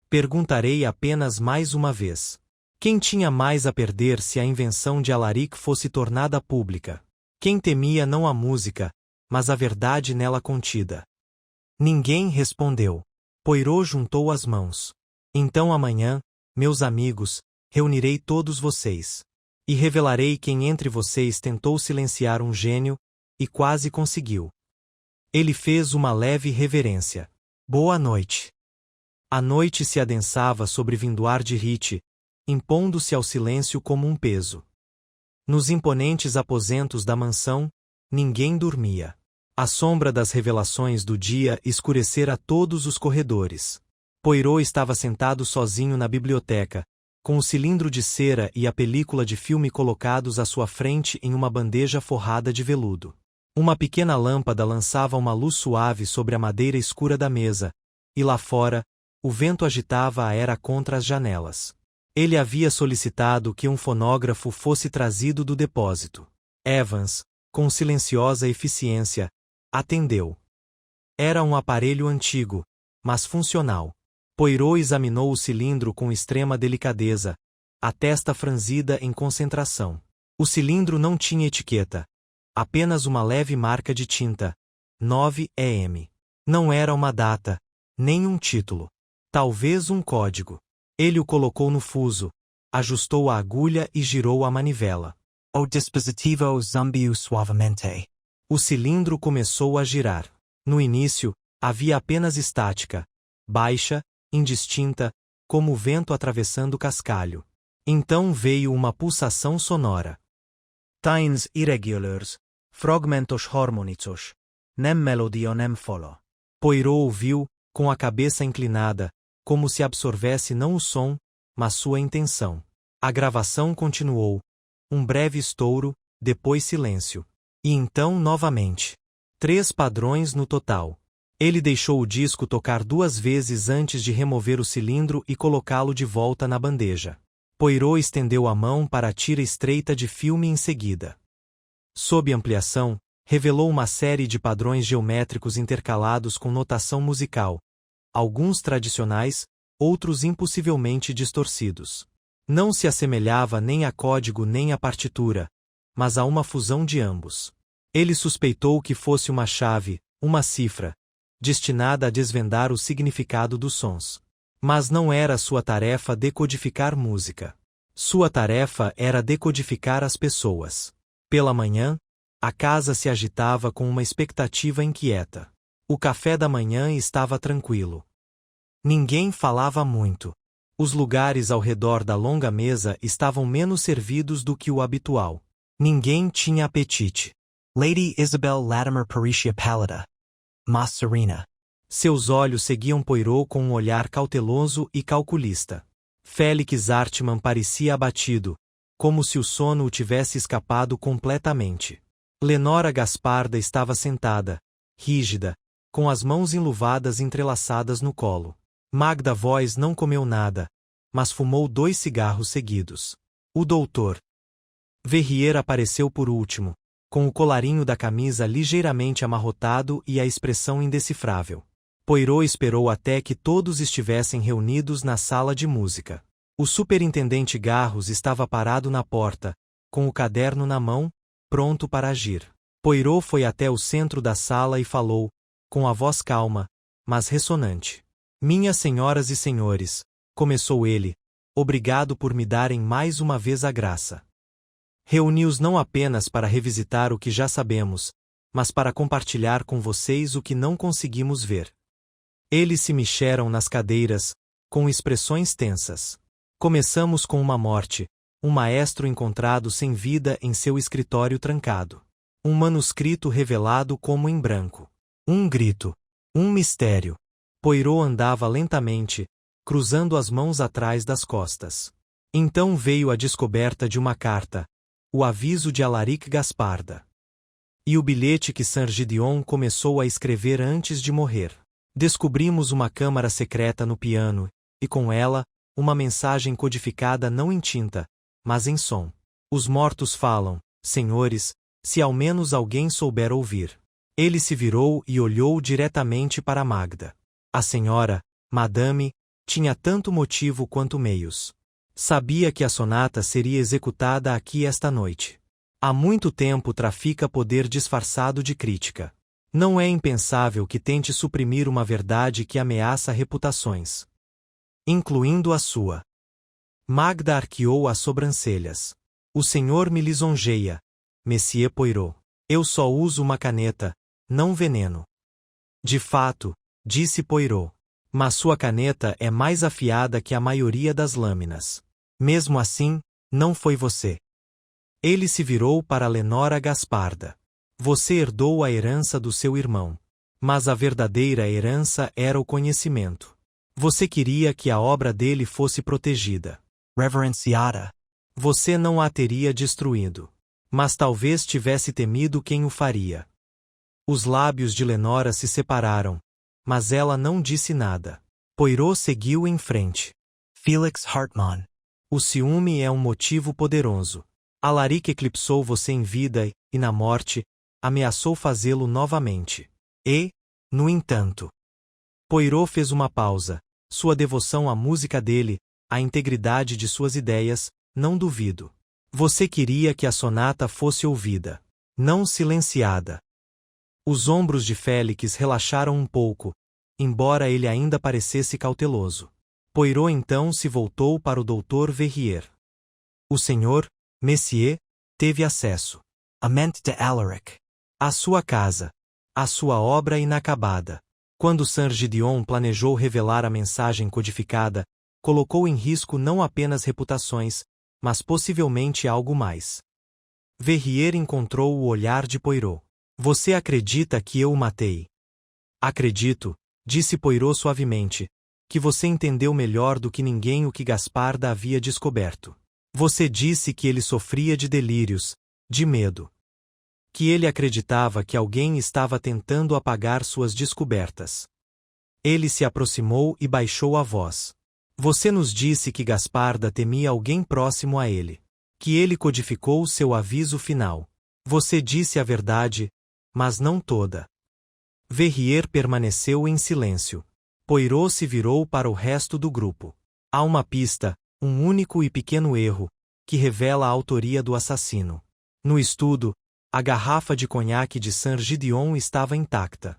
Perguntarei apenas mais uma vez. Quem tinha mais a perder se a invenção de Alaric fosse tornada pública? Quem temia não a música, mas a verdade nela contida? Ninguém respondeu. Poirot juntou as mãos. Então amanhã, meus amigos, reunirei todos vocês. E revelarei quem entre vocês tentou silenciar um gênio, e quase conseguiu. Ele fez uma leve reverência. Boa noite. A noite se adensava sobre Vindoir de Rite, impondo-se ao silêncio como um peso. Nos imponentes aposentos da mansão, ninguém dormia. A sombra das revelações do dia escurecera todos os corredores. Poirot estava sentado sozinho na biblioteca, com o cilindro de cera e a película de filme colocados à sua frente em uma bandeja forrada de veludo. Uma pequena lâmpada lançava uma luz suave sobre a madeira escura da mesa, e lá fora, o vento agitava a era contra as janelas. Ele havia solicitado que um fonógrafo fosse trazido do depósito. Evans, com silenciosa eficiência, atendeu. Era um aparelho antigo, mas funcional. Poirot examinou o cilindro com extrema delicadeza, a testa franzida em concentração. O cilindro não tinha etiqueta. Apenas uma leve marca de tinta. 9 EM. Não era uma data, nem um título. Talvez um código. Ele o colocou no fuso, ajustou a agulha e girou a manivela. O dispositivo zumbiu suavemente. O cilindro começou a girar. No início, havia apenas estática, baixa, indistinta, como o vento atravessando o cascalho. Então veio uma pulsação sonora. Tines irregulars, fragmentos harmonisos, nem melodia nem folo. Poirot ouviu, com a cabeça inclinada, como se absorvesse não o som, mas sua intenção. A gravação continuou. Um breve estouro, depois silêncio. E então novamente. 3 padrões no total. Ele deixou o disco tocar 2 vezes antes de remover o cilindro e colocá-lo de volta na bandeja. Poirot estendeu a mão para a tira estreita de filme em seguida. Sob ampliação, revelou uma série de padrões geométricos intercalados com notação musical, alguns tradicionais, outros impossivelmente distorcidos. Não se assemelhava nem a código nem a partitura, mas a uma fusão de ambos. Ele suspeitou que fosse uma chave, uma cifra, destinada a desvendar o significado dos sons. Mas não era sua tarefa decodificar música. Sua tarefa era decodificar as pessoas. Pela manhã, a casa se agitava com uma expectativa inquieta. O café da manhã estava tranquilo. Ninguém falava muito. Os lugares ao redor da longa mesa estavam menos servidos do que o habitual. Ninguém tinha apetite. Lady Isabel Latimer Peritia Pallida. Mas Serena. Seus olhos seguiam Poirot com um olhar cauteloso e calculista. Félix Hartmann parecia abatido, como se o sono o tivesse escapado completamente. Lenora Gasparda estava sentada, rígida, com as mãos enluvadas entrelaçadas no colo. Magda Voz não comeu nada, mas fumou 2 cigarros seguidos. O doutor Verrier apareceu por último, com o colarinho da camisa ligeiramente amarrotado e a expressão indecifrável. Poirot esperou até que todos estivessem reunidos na sala de música. O superintendente Garros estava parado na porta, com o caderno na mão, pronto para agir. Poirot foi até o centro da sala e falou, com a voz calma, mas ressonante. Minhas senhoras e senhores, começou ele, obrigado por me darem mais uma vez a graça. Reuni-os não apenas para revisitar o que já sabemos, mas para compartilhar com vocês o que não conseguimos ver. Eles se mexeram nas cadeiras, com expressões tensas. Começamos com uma morte, um maestro encontrado sem vida em seu escritório trancado. Um manuscrito revelado como em branco. Um grito. Um mistério. Poirot andava lentamente, cruzando as mãos atrás das costas. Então veio a descoberta de uma carta, o aviso de Alaric Gasparda. E o bilhete que Saint-Gideon começou a escrever antes de morrer. Descobrimos uma câmara secreta no piano, e com ela, uma mensagem codificada não em tinta, mas em som. Os mortos falam, senhores, se ao menos alguém souber ouvir. Ele se virou e olhou diretamente para Magda. A senhora, Madame, tinha tanto motivo quanto meios. Sabia que a sonata seria executada aqui esta noite. Há muito tempo trafica poder disfarçado de crítica. Não é impensável que tente suprimir uma verdade que ameaça reputações, incluindo a sua. Magda arqueou as sobrancelhas. O senhor me lisonjeia, Monsieur Poirot. Eu só uso uma caneta, não veneno. De fato, disse Poirot. Mas sua caneta é mais afiada que a maioria das lâminas. Mesmo assim, não foi você. Ele se virou para Lenora Gasparda. Você herdou a herança do seu irmão. Mas a verdadeira herança era o conhecimento. Você queria que a obra dele fosse protegida. Reverenciada. Você não a teria destruído. Mas talvez tivesse temido quem o faria. Os lábios de Lenora se separaram, mas ela não disse nada. Poirot seguiu em frente. Felix Hartmann. O ciúme é um motivo poderoso. Alaric eclipsou você em vida e, na morte, ameaçou fazê-lo novamente. E, no entanto, Poirot fez uma pausa. Sua devoção à música dele, a integridade de suas ideias, não duvido. Você queria que a sonata fosse ouvida, não silenciada. Os ombros de Félix relaxaram um pouco, embora ele ainda parecesse cauteloso. Poirot então se voltou para o Dr. Verrier. O senhor, Messier, teve acesso. A mente de Alaric. À sua casa. À sua obra inacabada. Quando Saint-Gideon planejou revelar a mensagem codificada, colocou em risco não apenas reputações, mas possivelmente algo mais. Verrier encontrou o olhar de Poirot. Você acredita que eu o matei? Acredito, disse Poirot suavemente, que você entendeu melhor do que ninguém o que Gasparda havia descoberto. Você disse que ele sofria de delírios, de medo. Que ele acreditava que alguém estava tentando apagar suas descobertas. Ele se aproximou e baixou a voz. Você nos disse que Gasparda temia alguém próximo a ele. Que ele codificou seu aviso final. Você disse a verdade, mas não toda. Verrier permaneceu em silêncio. Poirot se virou para o resto do grupo. Há uma pista, um único e pequeno erro, que revela a autoria do assassino. No estudo, a garrafa de conhaque de Saint-Gideon estava intacta.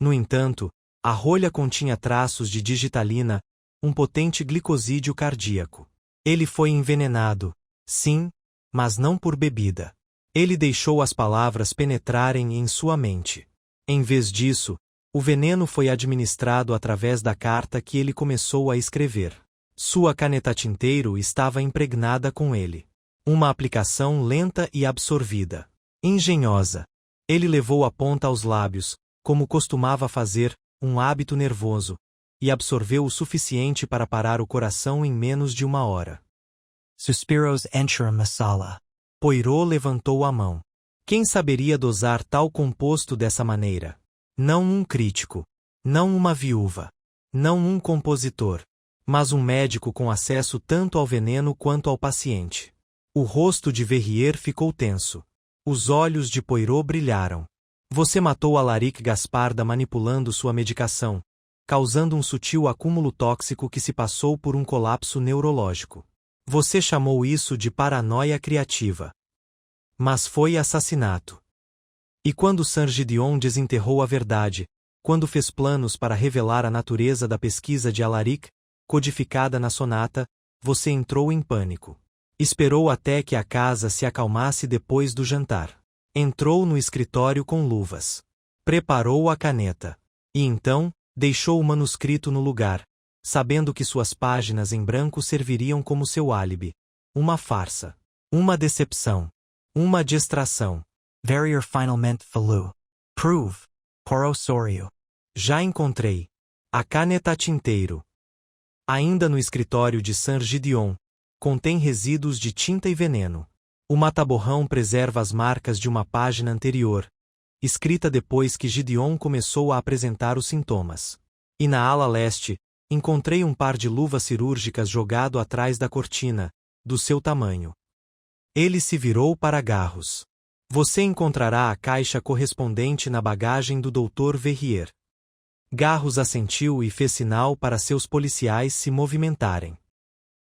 No entanto, a rolha continha traços de digitalina, um potente glicosídeo cardíaco. Ele foi envenenado, sim, mas não por bebida. Ele deixou as palavras penetrarem em sua mente. Em vez disso, o veneno foi administrado através da carta que ele começou a escrever. Sua caneta tinteiro estava impregnada com ele. Uma aplicação lenta e absorvida. Engenhosa. Ele levou a ponta aos lábios, como costumava fazer, um hábito nervoso, e absorveu o suficiente para parar o coração em menos de 1 hora. Suspiros entra masala. Poirot levantou a mão. Quem saberia dosar tal composto dessa maneira? Não um crítico. Não uma viúva. Não um compositor. Mas um médico com acesso tanto ao veneno quanto ao paciente. O rosto de Verrier ficou tenso. Os olhos de Poirot brilharam. Você matou Alaric Gasparda manipulando sua medicação, causando um sutil acúmulo tóxico que se passou por um colapso neurológico. Você chamou isso de paranoia criativa. Mas foi assassinato. E quando Saint-Gideon desenterrou a verdade, quando fez planos para revelar a natureza da pesquisa de Alaric, codificada na sonata, você entrou em pânico. Esperou até que a casa se acalmasse depois do jantar. Entrou no escritório com luvas. Preparou a caneta. E então, deixou o manuscrito no lugar, sabendo que suas páginas em branco serviriam como seu álibi. Uma farsa. Uma decepção. Uma distração. Verrier finalmente falou. Prove. Poirot sorriu. Já encontrei. A caneta tinteiro. Ainda no escritório de Saint-Gideon, contém resíduos de tinta e veneno. O mataborrão preserva as marcas de uma página anterior, escrita depois que Gideon começou a apresentar os sintomas. E na ala leste, encontrei um par de luvas cirúrgicas jogado atrás da cortina, do seu tamanho. Ele se virou para Garros. Você encontrará a caixa correspondente na bagagem do Dr. Verrier. Garros assentiu e fez sinal para seus policiais se movimentarem.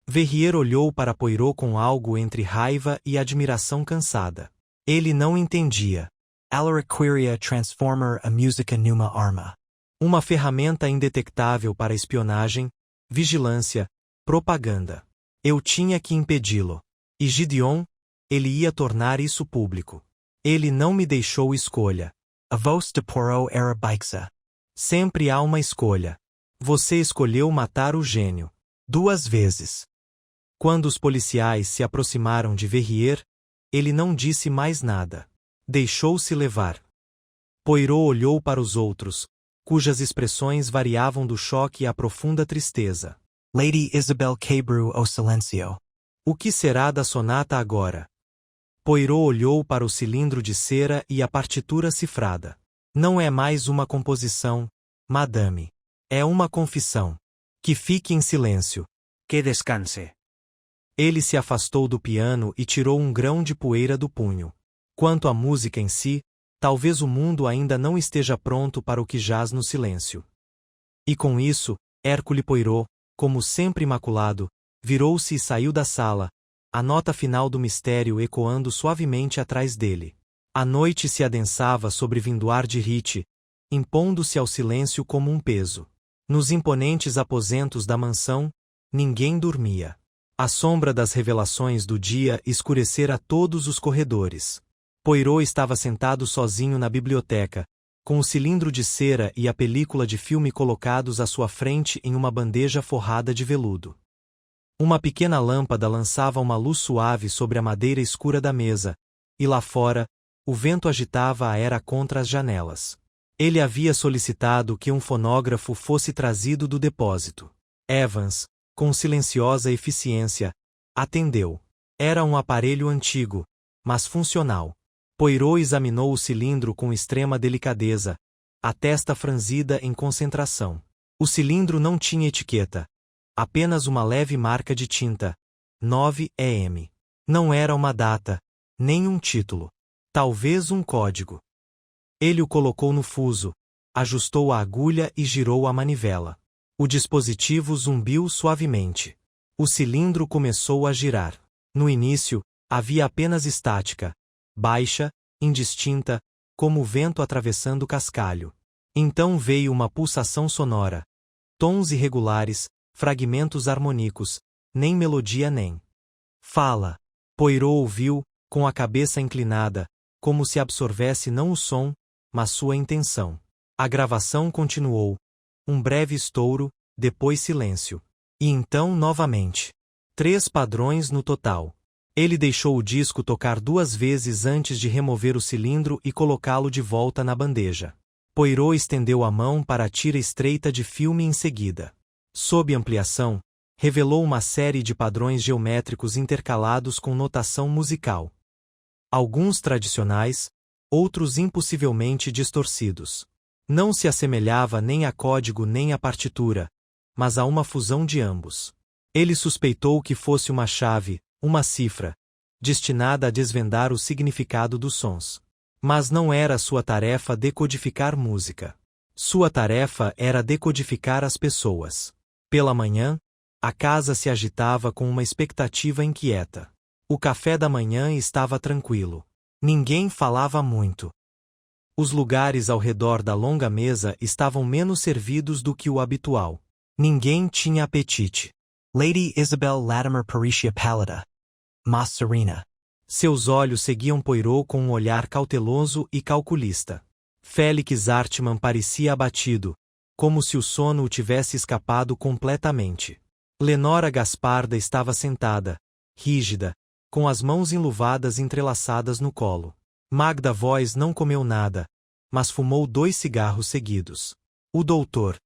Verrier olhou para Poirot com algo entre raiva e admiração cansada. Ele não entendia. Alaric queria transformer a música numa arma. Uma ferramenta indetectável para espionagem, vigilância, propaganda. Eu tinha que impedi-lo. E Gideon? Ele ia tornar isso público. Ele não me deixou escolha. A voz de Poirot era baixa. Sempre há uma escolha. Você escolheu matar o gênio. 2 vezes. Quando os policiais se aproximaram de Verrier, ele não disse mais nada. Deixou-se levar. Poirot olhou para os outros, cujas expressões variavam do choque à profunda tristeza. Lady Isabel quebrou o silêncio. O que será da sonata agora? Poirot olhou para o cilindro de cera e a partitura cifrada. Não é mais uma composição, madame. É uma confissão. Que fique em silêncio. Que descanse. Ele se afastou do piano e tirou um grão de poeira do punho. Quanto à música em si, talvez o mundo ainda não esteja pronto para o que jaz no silêncio. E com isso, Hercule Poirot, como sempre imaculado, virou-se e saiu da sala, a nota final do mistério ecoando suavemente atrás dele. A noite se adensava sobre Vindoir de Rite, impondo-se ao silêncio como um peso. Nos imponentes aposentos da mansão, ninguém dormia. A sombra das revelações do dia escurecera todos os corredores. Poirot estava sentado sozinho na biblioteca, com o cilindro de cera e a película de filme colocados à sua frente em uma bandeja forrada de veludo. Uma pequena lâmpada lançava uma luz suave sobre a madeira escura da mesa, e lá fora, o vento agitava a era contra as janelas. Ele havia solicitado que um fonógrafo fosse trazido do depósito. Evans, com silenciosa eficiência, atendeu. Era um aparelho antigo, mas funcional. Poirot examinou o cilindro com extrema delicadeza, a testa franzida em concentração. O cilindro não tinha etiqueta. Apenas uma leve marca de tinta. 9 EM. Não era uma data, nem um título. Talvez um código. Ele o colocou no fuso, ajustou a agulha e girou a manivela. O dispositivo zumbiu suavemente. O cilindro começou a girar. No início, havia apenas estática, baixa, indistinta, como o vento atravessando o cascalho. Então veio uma pulsação sonora. Tons irregulares, fragmentos harmônicos, nem melodia nem fala. Poirot ouviu, com a cabeça inclinada, como se absorvesse não o som, mas sua intenção. A gravação continuou. Um breve estouro, depois silêncio. E então novamente. 3 padrões no total. Ele deixou o disco tocar 2 vezes antes de remover o cilindro e colocá-lo de volta na bandeja. Poirot estendeu a mão para a tira estreita de filme em seguida. Sob ampliação, revelou uma série de padrões geométricos intercalados com notação musical. Alguns tradicionais, outros impossivelmente distorcidos. Não se assemelhava nem a código nem a partitura, mas a uma fusão de ambos. Ele suspeitou que fosse uma chave, uma cifra, destinada a desvendar o significado dos sons. Mas não era sua tarefa decodificar música. Sua tarefa era decodificar as pessoas. Pela manhã, a casa se agitava com uma expectativa inquieta. O café da manhã estava tranquilo. Ninguém falava muito. Os lugares ao redor da longa mesa estavam menos servidos do que o habitual. Ninguém tinha apetite. Lady Isabel Latimer Peritia Pallida. Mas Serena. Seus olhos seguiam Poirot com um olhar cauteloso e calculista. Félix Hartmann parecia abatido, como se o sono o tivesse escapado completamente. Lenora Gasparda estava sentada, rígida, com as mãos enluvadas entrelaçadas no colo. Magda Voz não comeu nada, mas fumou 2 cigarros seguidos. O doutor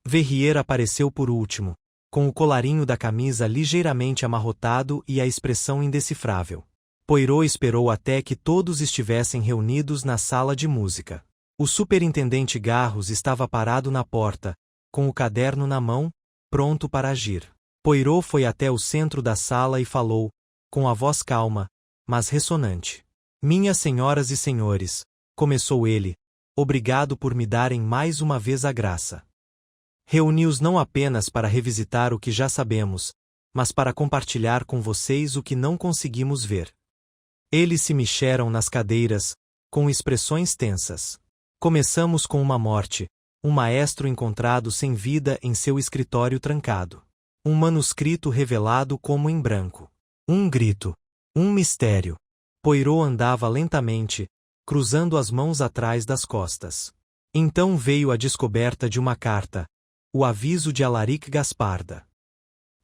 Verrier apareceu por último, com o colarinho da camisa ligeiramente amarrotado e a expressão indecifrável. Poirot esperou até que todos estivessem reunidos na sala de música. O superintendente Garros estava parado na porta, com o caderno na mão, pronto para agir. Poirot foi até o centro da sala e falou, com a voz calma, mas ressonante. Minhas senhoras e senhores, começou ele, obrigado por me darem mais uma vez a graça. Reuni-os não apenas para revisitar o que já sabemos, mas para compartilhar com vocês o que não conseguimos ver. Eles se mexeram nas cadeiras, com expressões tensas. Começamos com uma morte, um maestro encontrado sem vida em seu escritório trancado. Um manuscrito revelado como em branco. Um grito. Um mistério. Poirot andava lentamente, cruzando as mãos atrás das costas. Então veio a descoberta de uma carta, o aviso de Alaric Gasparda.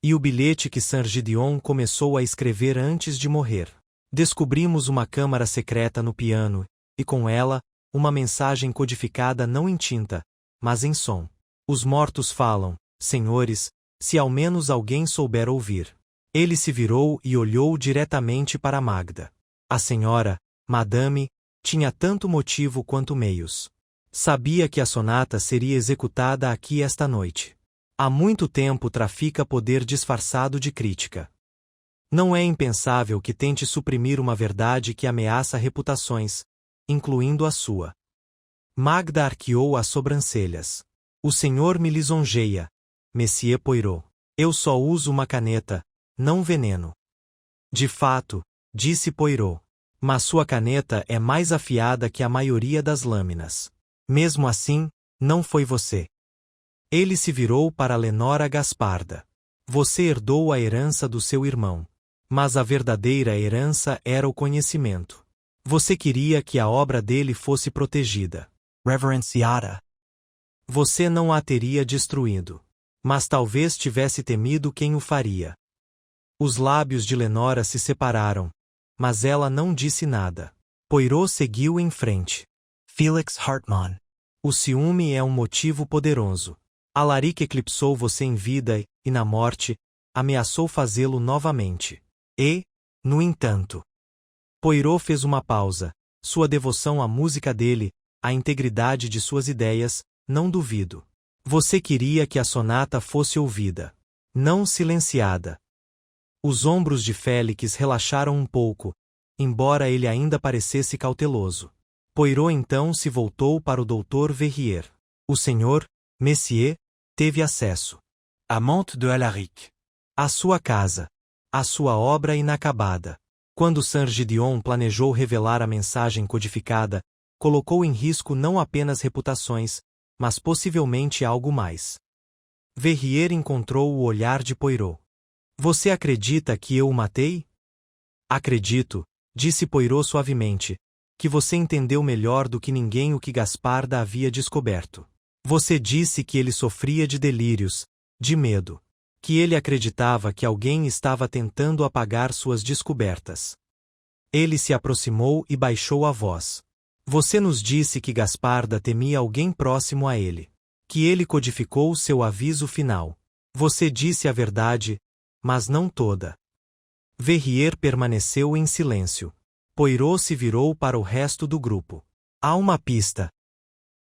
E o bilhete que Saint-Gideon começou a escrever antes de morrer. Descobrimos uma câmara secreta no piano, e com ela, uma mensagem codificada não em tinta, mas em som. Os mortos falam, senhores, se ao menos alguém souber ouvir. Ele se virou e olhou diretamente para Magda. A senhora, madame, tinha tanto motivo quanto meios. Sabia que a sonata seria executada aqui esta noite. Há muito tempo trafica poder disfarçado de crítica. Não é impensável que tente suprimir uma verdade que ameaça reputações, incluindo a sua. Magda arqueou as sobrancelhas. O senhor me lisonjeia, Monsieur Poirot. Eu só uso uma caneta, não veneno. De fato, disse Poirot. Mas sua caneta é mais afiada que a maioria das lâminas. Mesmo assim, não foi você. Ele se virou para Lenora Gasparda. Você herdou a herança do seu irmão. Mas a verdadeira herança era o conhecimento. Você queria que a obra dele fosse protegida. Reverenciada. Você não a teria destruído. Mas talvez tivesse temido quem o faria. Os lábios de Lenora se separaram, mas ela não disse nada. Poirot seguiu em frente. Felix Hartmann. O ciúme é um motivo poderoso. Alaric eclipsou você em vida e, na morte, ameaçou fazê-lo novamente. E, no entanto, Poirot fez uma pausa. Sua devoção à música dele, à integridade de suas ideias, não duvido. Você queria que a sonata fosse ouvida, não silenciada. Os ombros de Félix relaxaram um pouco, embora ele ainda parecesse cauteloso. Poirot então se voltou para o Dr. Verrier. O senhor, Messier, teve acesso Amante de Alaric. à sua casa, à sua obra inacabada. Quando Sir Gideon planejou revelar a mensagem codificada, colocou em risco não apenas reputações, mas possivelmente algo mais. Verrier encontrou o olhar de Poirot. Você acredita que eu o matei? Acredito, disse Poirot suavemente, que você entendeu melhor do que ninguém o que Gasparda havia descoberto. Você disse que ele sofria de delírios, de medo. Que ele acreditava que alguém estava tentando apagar suas descobertas. Ele se aproximou e baixou a voz. Você nos disse que Gasparda temia alguém próximo a ele. Que ele codificou seu aviso final. Você disse a verdade, mas não toda. Verrier permaneceu em silêncio. Poirot se virou para o resto do grupo. Há uma pista.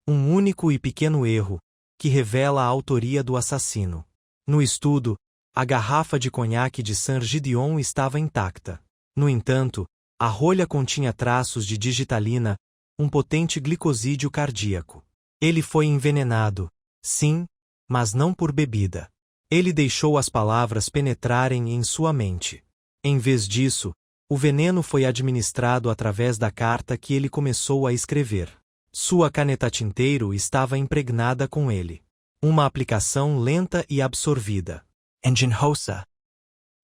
Um único e pequeno erro, que revela a autoria do assassino. No estudo, a garrafa de conhaque de Sir Gideon estava intacta. No entanto, a rolha continha traços de digitalina, um potente glicosídeo cardíaco. Ele foi envenenado, sim, mas não por bebida. Ele deixou as palavras penetrarem em sua mente. Em vez disso, o veneno foi administrado através da carta que ele começou a escrever. Sua caneta tinteiro estava impregnada com ele. Uma aplicação lenta e absorvida. Engenhosa.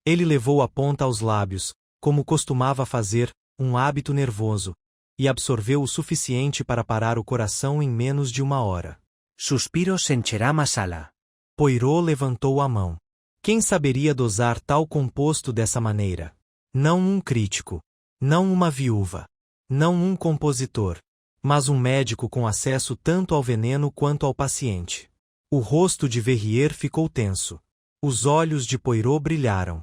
Ele levou a ponta aos lábios, como costumava fazer, um hábito nervoso, e absorveu o suficiente para parar o coração em menos de 1 hora. Suspiros encherá masala. Poirot levantou a mão. Quem saberia dosar tal composto dessa maneira? Não um crítico, não uma viúva, não um compositor, mas um médico com acesso tanto ao veneno quanto ao paciente. O rosto de Verrier ficou tenso. Os olhos de Poirot brilharam.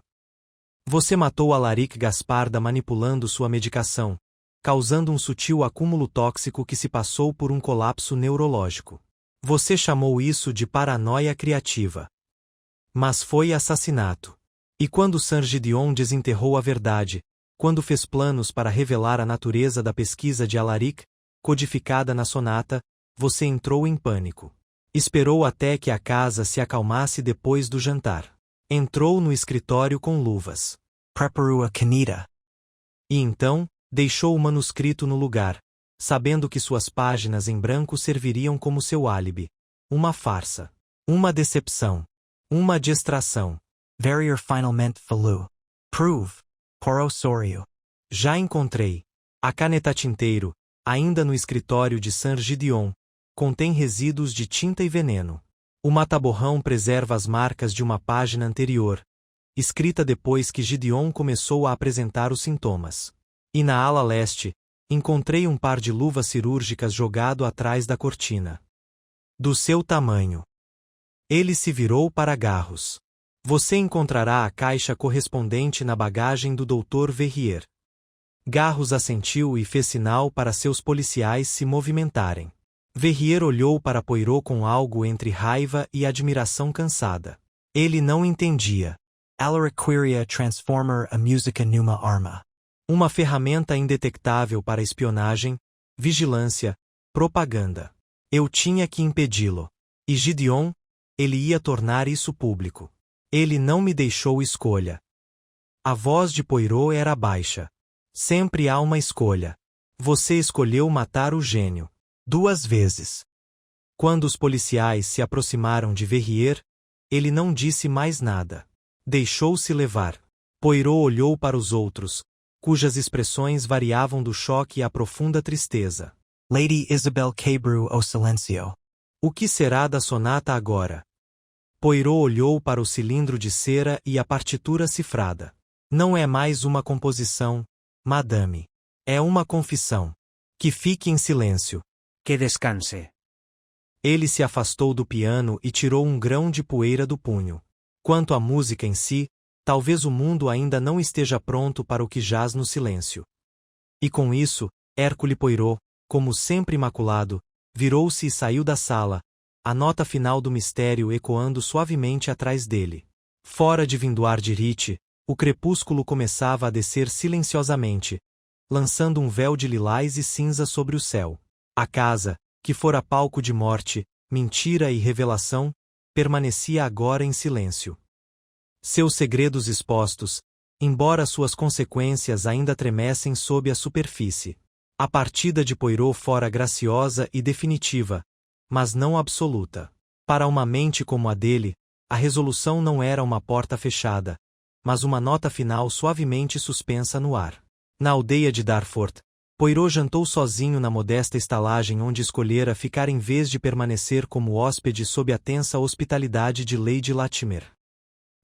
Você matou Alaric Gasparda manipulando sua medicação, causando um sutil acúmulo tóxico que se passou por um colapso neurológico. Você chamou isso de paranoia criativa. Mas foi assassinato. E quando Sir Gideon desenterrou a verdade, quando fez planos para revelar a natureza da pesquisa de Alaric, codificada na sonata, você entrou em pânico. Esperou até que a casa se acalmasse depois do jantar. Entrou no escritório com luvas. Preparou a caneta. E então, deixou o manuscrito no lugar, sabendo que suas páginas em branco serviriam como seu álibi. Uma farsa. Uma decepção. Uma distração. Verrier finalmente falou. Prove. Poirot sorriu. Já encontrei. A caneta tinteiro, ainda no escritório de Sir Gideon, contém resíduos de tinta e veneno. O mata-borrão preserva as marcas de uma página anterior, escrita depois que Gideon começou a apresentar os sintomas. E na ala leste, encontrei um par de luvas cirúrgicas jogado atrás da cortina. Do seu tamanho. Ele se virou para Garros. Você encontrará a caixa correspondente na bagagem do Dr. Verrier. Garros assentiu e fez sinal para seus policiais se movimentarem. Verrier olhou para Poirot com algo entre raiva e admiração cansada. Ele não entendia. Alaric queria transformer a música numa arma. Uma ferramenta indetectável para espionagem, vigilância, propaganda. Eu tinha que impedi-lo. E Gideon, ele ia tornar isso público. Ele não me deixou escolha. A voz de Poirot era baixa. Sempre há uma escolha. Você escolheu matar o gênio. 2 vezes. Quando os policiais se aproximaram de Verrier, ele não disse mais nada. Deixou-se levar. Poirot olhou para os outros, cujas expressões variavam do choque à profunda tristeza. Lady Isabel quebrou o silêncio. O que será da sonata agora? Poirot olhou para o cilindro de cera e a partitura cifrada. Não é mais uma composição, madame. É uma confissão. Que fique em silêncio. Que descanse. Ele se afastou do piano e tirou um grão de poeira do punho. Quanto à música em si, talvez o mundo ainda não esteja pronto para o que jaz no silêncio. E com isso, Hercule Poirot, como sempre imaculado, virou-se e saiu da sala, a nota final do mistério ecoando suavemente atrás dele. Fora de Vindoir de Rite, o crepúsculo começava a descer silenciosamente, lançando um véu de lilás e cinza sobre o céu. A casa, que fora palco de morte, mentira e revelação, permanecia agora em silêncio. Seus segredos expostos, embora suas consequências ainda tremessem sob a superfície. A partida de Poirot fora graciosa e definitiva, mas não absoluta. Para uma mente como a dele, a resolução não era uma porta fechada, mas uma nota final suavemente suspensa no ar. Na aldeia de Darfort, Poirot jantou sozinho na modesta estalagem onde escolhera ficar em vez de permanecer como hóspede sob a tensa hospitalidade de Lady Latimer.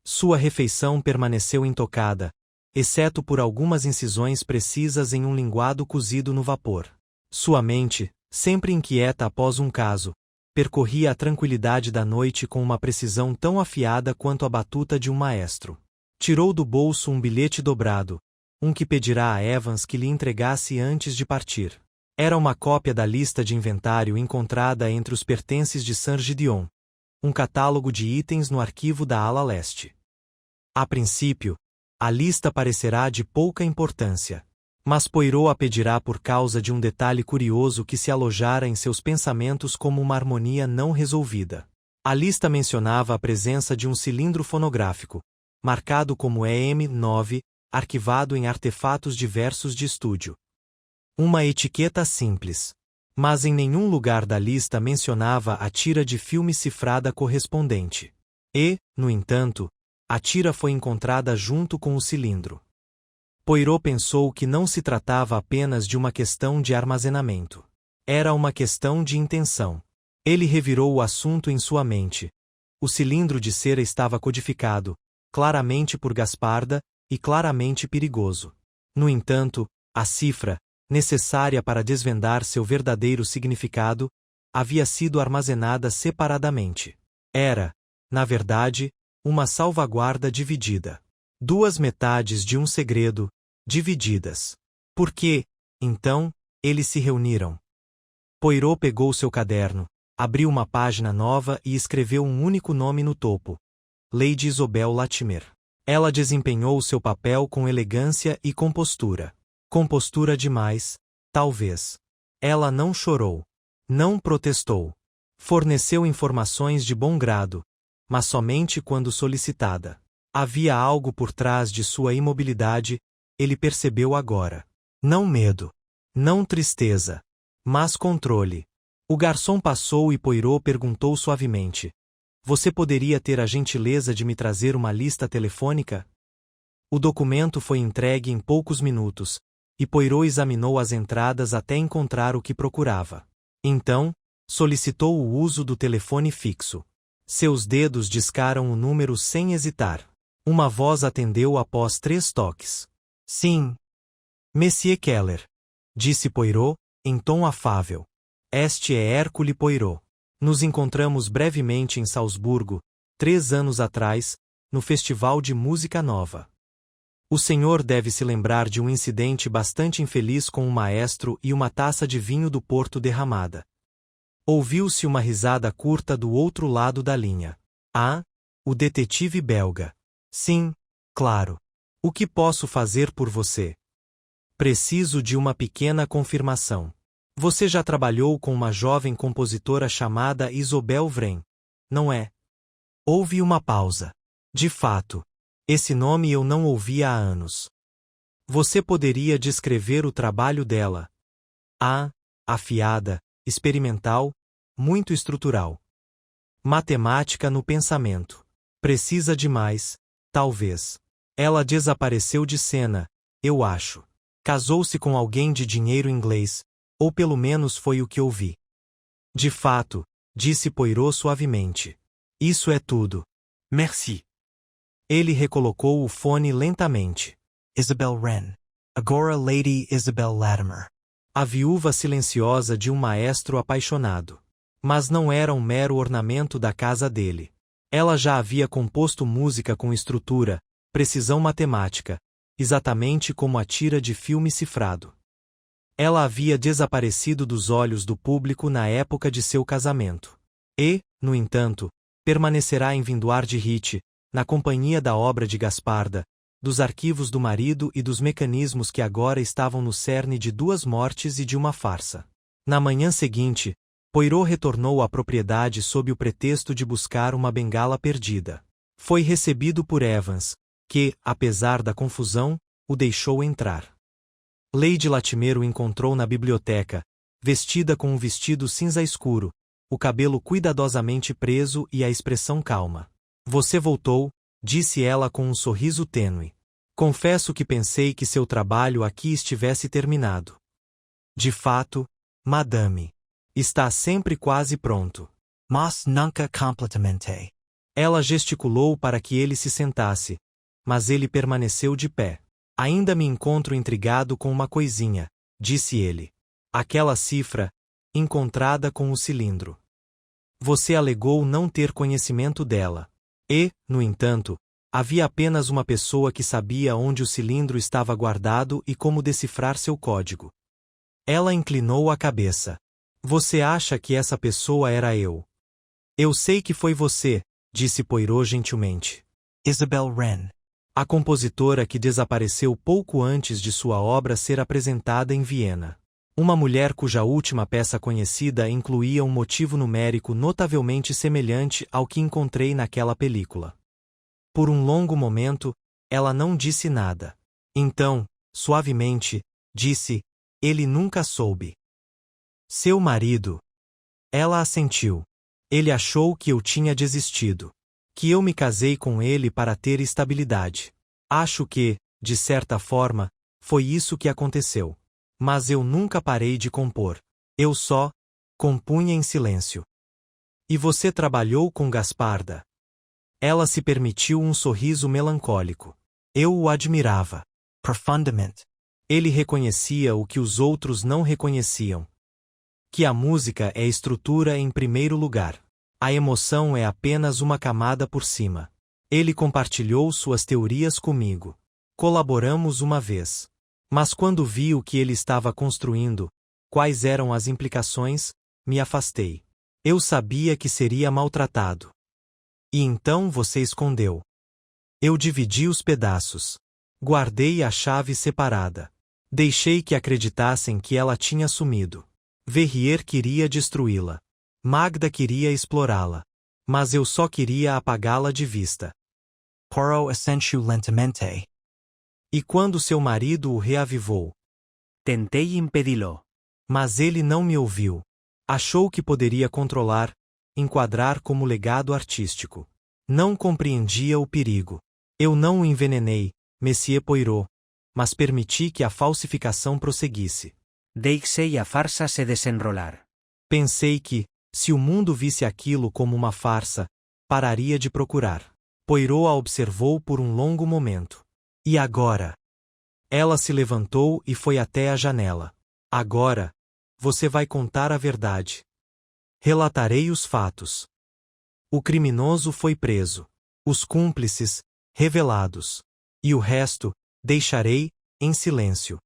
Sua refeição permaneceu intocada, exceto por algumas incisões precisas em um linguado cozido no vapor. Sua mente, sempre inquieta após um caso, percorria a tranquilidade da noite com uma precisão tão afiada quanto a batuta de um maestro. Tirou do bolso um bilhete dobrado, um que pedirá a Evans que lhe entregasse antes de partir. Era uma cópia da lista de inventário encontrada entre os pertences de Saint-Gideon, um catálogo de itens no arquivo da ala leste. A princípio, a lista parecerá de pouca importância, mas Poirot a pedirá por causa de um detalhe curioso que se alojara em seus pensamentos como uma harmonia não resolvida. A lista mencionava a presença de um cilindro fonográfico, marcado como EM9, arquivado em artefatos diversos de estúdio. Uma etiqueta simples. Mas em nenhum lugar da lista mencionava a tira de filme cifrada correspondente. E, no entanto, a tira foi encontrada junto com o cilindro. Poirot pensou que não se tratava apenas de uma questão de armazenamento. Era uma questão de intenção. Ele revirou o assunto em sua mente. O cilindro de cera estava codificado, claramente por Gasparda, e claramente perigoso. No entanto, a cifra, necessária para desvendar seu verdadeiro significado, havia sido armazenada separadamente. Era, na verdade, uma salvaguarda dividida. Duas metades de um segredo, divididas. Por que, então, eles se reuniram? Poirot pegou seu caderno, abriu uma página nova e escreveu um único nome no topo: Lady Isobel Latimer. Ela desempenhou seu papel com elegância e compostura. Compostura demais, talvez. Ela não chorou. Não protestou. Forneceu informações de bom grado, mas somente quando solicitada. Havia algo por trás de sua imobilidade, ele percebeu agora. Não medo. Não tristeza. Mas controle. O garçom passou e Poirot perguntou suavemente: Você poderia ter a gentileza de me trazer uma lista telefônica? O documento foi entregue em poucos minutos, e Poirot examinou as entradas até encontrar o que procurava. Então, solicitou o uso do telefone fixo. Seus dedos discaram o número sem hesitar. Uma voz atendeu após 3 toques. Sim. Monsieur Keller, disse Poirot, em tom afável. Este é Hercule Poirot. Nos encontramos brevemente em Salzburgo, 3 anos atrás, no Festival de Música Nova. O senhor deve se lembrar de um incidente bastante infeliz com um maestro e uma taça de vinho do Porto derramada. Ouviu-se uma risada curta do outro lado da linha. Ah, o detetive belga. Sim, claro. O que posso fazer por você? Preciso de uma pequena confirmação. Você já trabalhou com uma jovem compositora chamada Isobel Vren, não é? Houve uma pausa. De fato, esse nome eu não ouvia há anos. Você poderia descrever o trabalho dela? Ah, afiada, experimental, muito estrutural. Matemática no pensamento. Precisa de mais, talvez. Ela desapareceu de cena, eu acho. Casou-se com alguém de dinheiro inglês, ou pelo menos foi o que ouvi. De fato, disse Poirot suavemente. Isso é tudo. Merci. Ele recolocou o fone lentamente. Isabel Wren. Agora Lady Isabel Latimer. A viúva silenciosa de um maestro apaixonado. Mas não era um mero ornamento da casa dele. Ela já havia composto música com estrutura, precisão matemática, exatamente como a tira de filme cifrado. Ela havia desaparecido dos olhos do público na época de seu casamento. E, no entanto, permanecerá em Vindoir de Hit, na companhia da obra de Gasparda, dos arquivos do marido e dos mecanismos que agora estavam no cerne de 2 mortes e de uma farsa. Na manhã seguinte, Poirot retornou à propriedade sob o pretexto de buscar uma bengala perdida. Foi recebido por Evans, que, apesar da confusão, o deixou entrar. Lady Latimer o encontrou na biblioteca, vestida com um vestido cinza escuro, o cabelo cuidadosamente preso e a expressão calma. Você voltou, disse ela com um sorriso tênue. Confesso que pensei que seu trabalho aqui estivesse terminado. De fato, madame. Está sempre quase pronto. Mas nunca completamente. Ela gesticulou para que ele se sentasse, mas ele permaneceu de pé. Ainda me encontro intrigado com uma coisinha, disse ele. Aquela cifra, encontrada com o cilindro. Você alegou não ter conhecimento dela. E, no entanto, havia apenas uma pessoa que sabia onde o cilindro estava guardado e como decifrar seu código. Ela inclinou a cabeça. Você acha que essa pessoa era eu? Eu sei que foi você, disse Poirot gentilmente. Isabelle Wren. A compositora que desapareceu pouco antes de sua obra ser apresentada em Viena. Uma mulher cuja última peça conhecida incluía um motivo numérico notavelmente semelhante ao que encontrei naquela película. Por um longo momento, ela não disse nada. Então, suavemente, disse, ele nunca soube. Seu marido. Ela assentiu. Ele achou que eu tinha desistido. Que eu me casei com ele para ter estabilidade. Acho que, de certa forma, foi isso que aconteceu. Mas eu nunca parei de compor. Eu só compunha em silêncio. E você trabalhou com Gasparda? Ela se permitiu um sorriso melancólico. Eu o admirava. Profundamente. Ele reconhecia o que os outros não reconheciam. Que a música é estrutura em primeiro lugar. A emoção é apenas uma camada por cima. Ele compartilhou suas teorias comigo. Colaboramos uma vez. Mas quando vi o que ele estava construindo, quais eram as implicações, me afastei. Eu sabia que seria maltratado. E então você escondeu. Eu dividi os pedaços. Guardei a chave separada. Deixei que acreditassem que ela tinha sumido. Verrier queria destruí-la. Magda queria explorá-la. Mas eu só queria apagá-la de vista. Poirot assentiu lentamente. E quando seu marido o reavivou? Tentei impedi-lo. Mas ele não me ouviu. Achou que poderia controlar, enquadrar como legado artístico. Não compreendia o perigo. Eu não o envenenei, Monsieur Poirot, mas permiti que a falsificação prosseguisse. Deixei a farsa se desenrolar. Pensei que, se o mundo visse aquilo como uma farsa, pararia de procurar. Poirot a observou por um longo momento. E agora? Ela se levantou e foi até a janela. Agora, você vai contar a verdade. Relatarei os fatos. O criminoso foi preso. Os cúmplices, revelados. E o resto, deixarei, em silêncio.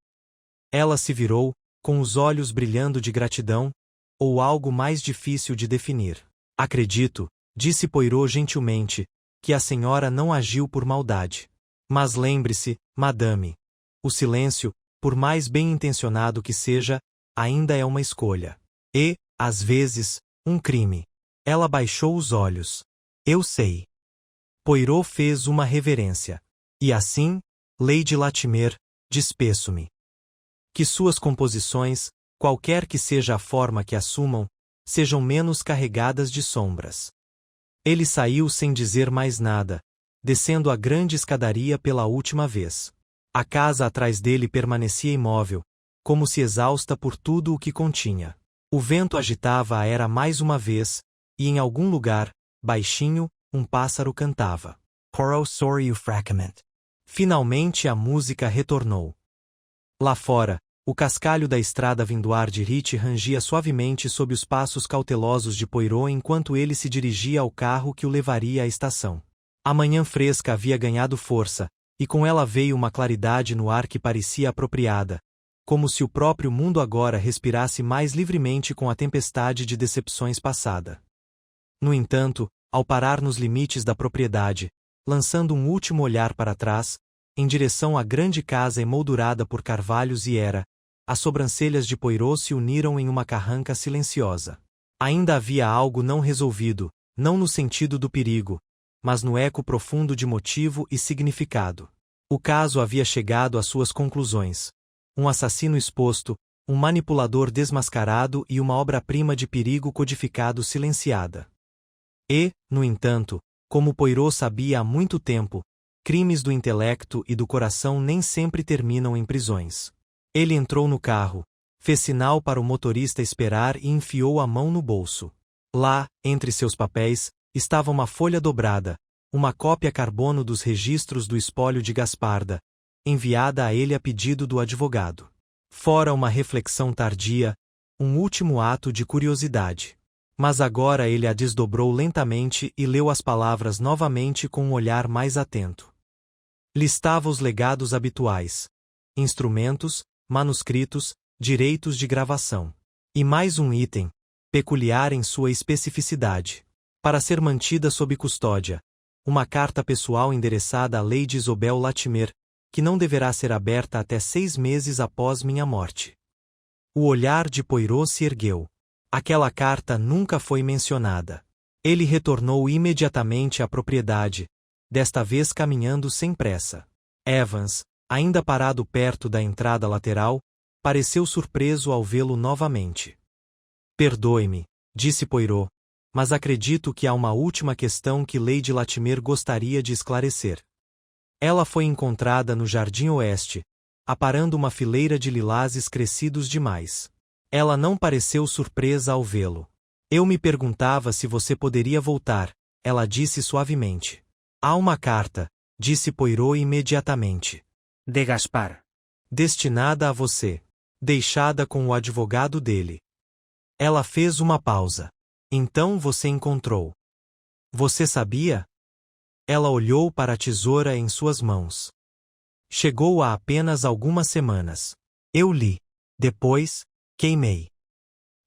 Ela se virou, com os olhos brilhando de gratidão, ou algo mais difícil de definir. Acredito, disse Poirot gentilmente, que a senhora não agiu por maldade. Mas lembre-se, madame. O silêncio, por mais bem-intencionado que seja, ainda é uma escolha. E, às vezes, um crime. Ela baixou os olhos. Eu sei. Poirot fez uma reverência. E assim, Lady Latimer, despeço-me. Que suas composições, qualquer que seja a forma que assumam, sejam menos carregadas de sombras. Ele saiu sem dizer mais nada, descendo a grande escadaria pela última vez. A casa atrás dele permanecia imóvel, como se exausta por tudo o que continha. O vento agitava a era mais uma vez, e em algum lugar, baixinho, um pássaro cantava. Poirot sorriu fracamente. Finalmente a música retornou. Lá fora, o cascalho da estrada vindo ar de Rite rangia suavemente sob os passos cautelosos de Poirot enquanto ele se dirigia ao carro que o levaria à estação. A manhã fresca havia ganhado força, e com ela veio uma claridade no ar que parecia apropriada, como se o próprio mundo agora respirasse mais livremente com a tempestade de decepções passada. No entanto, ao parar nos limites da propriedade, lançando um último olhar para trás, em direção à grande casa emoldurada por carvalhos e as sobrancelhas de Poirot se uniram em uma carranca silenciosa. Ainda havia algo não resolvido, não no sentido do perigo, mas no eco profundo de motivo e significado. O caso havia chegado às suas conclusões. Um assassino exposto, um manipulador desmascarado e uma obra-prima de perigo codificado silenciada. E, no entanto, como Poirot sabia há muito tempo, crimes do intelecto e do coração nem sempre terminam em prisões. Ele entrou no carro, fez sinal para o motorista esperar e enfiou a mão no bolso. Lá, entre seus papéis, estava uma folha dobrada, uma cópia carbono dos registros do espólio de Gasparda, enviada a ele a pedido do advogado. Fora uma reflexão tardia, um último ato de curiosidade. Mas agora ele a desdobrou lentamente e leu as palavras novamente com um olhar mais atento. Listava os legados habituais: instrumentos, manuscritos, direitos de gravação. E mais um item, peculiar em sua especificidade. Para ser mantida sob custódia, uma carta pessoal endereçada a Lady Isobel Latimer, que não deverá ser aberta até 6 meses após minha morte. O olhar de Poirot se ergueu. Aquela carta nunca foi mencionada. Ele retornou imediatamente à propriedade, desta vez caminhando sem pressa. Evans, ainda parado perto da entrada lateral, pareceu surpreso ao vê-lo novamente. Perdoe-me, disse Poirot, mas acredito que há uma última questão que Lady Latimer gostaria de esclarecer. Ela foi encontrada no Jardim Oeste, aparando uma fileira de lilazes crescidos demais. Ela não pareceu surpresa ao vê-lo. Eu me perguntava se você poderia voltar, ela disse suavemente. Há uma carta, disse Poirot imediatamente. De Gaspar. Destinada a você. Deixada com o advogado dele. Ela fez uma pausa. Então você encontrou. Você sabia? Ela olhou para a tesoura em suas mãos. Chegou há apenas algumas semanas. Eu li. Depois, queimei.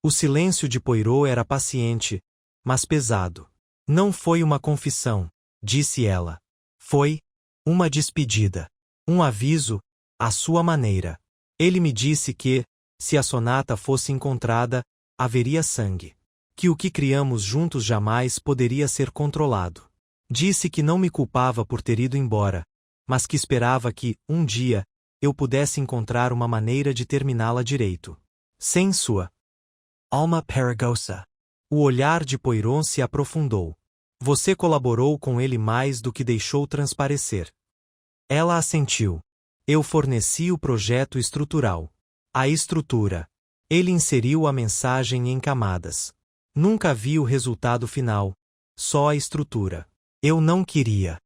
O silêncio de Poirot era paciente, mas pesado. Não foi uma confissão, disse ela. Foi uma despedida. Um aviso, à sua maneira. Ele me disse que, se a sonata fosse encontrada, haveria sangue. Que o que criamos juntos jamais poderia ser controlado. Disse que não me culpava por ter ido embora, mas que esperava que, um dia, eu pudesse encontrar uma maneira de terminá-la direito. Sem sua Alma Perigosa. O olhar de Poirot se aprofundou. Você colaborou com ele mais do que deixou transparecer. Ela assentiu. Eu forneci o projeto estrutural. A estrutura. Ele inseriu a mensagem em camadas. Nunca vi o resultado final, só a estrutura. Eu não queria.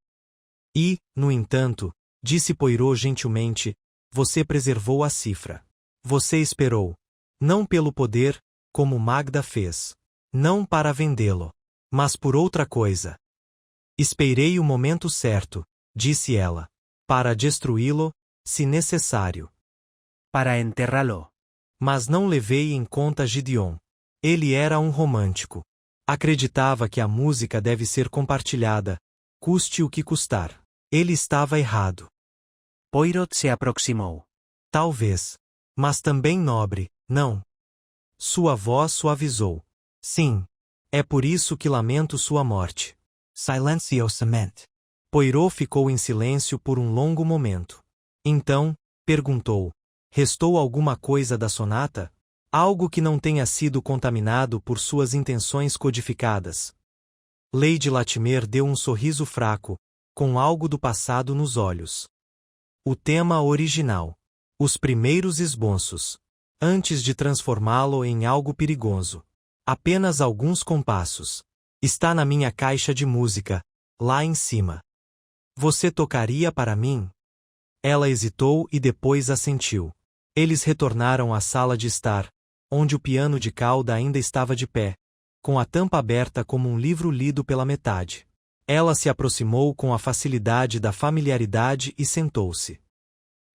E, no entanto, disse Poirot gentilmente, você preservou a cifra. Você esperou. Não pelo poder, como Magda fez. Não para vendê-lo. Mas por outra coisa. Esperei o momento certo, disse ela. Para destruí-lo, se necessário. Para enterrá-lo. Mas não levei em conta Gideon. Ele era um romântico. Acreditava que a música deve ser compartilhada, custe o que custar. Ele estava errado. Poirot se aproximou. Talvez. Mas também nobre, não? Sua voz suavizou. Sim. É por isso que lamento sua morte. Silenciosamente. Poirot ficou em silêncio por um longo momento. Então, perguntou. Restou alguma coisa da sonata? Algo que não tenha sido contaminado por suas intenções codificadas. Lady Latimer deu um sorriso fraco, com algo do passado nos olhos. O tema original. Os primeiros esboços. Antes de transformá-lo em algo perigoso. Apenas alguns compassos. Está na minha caixa de música, lá em cima. Você tocaria para mim? Ela hesitou e depois assentiu. Eles retornaram à sala de estar, onde o piano de cauda ainda estava de pé, com a tampa aberta como um livro lido pela metade. Ela se aproximou com a facilidade da familiaridade e sentou-se.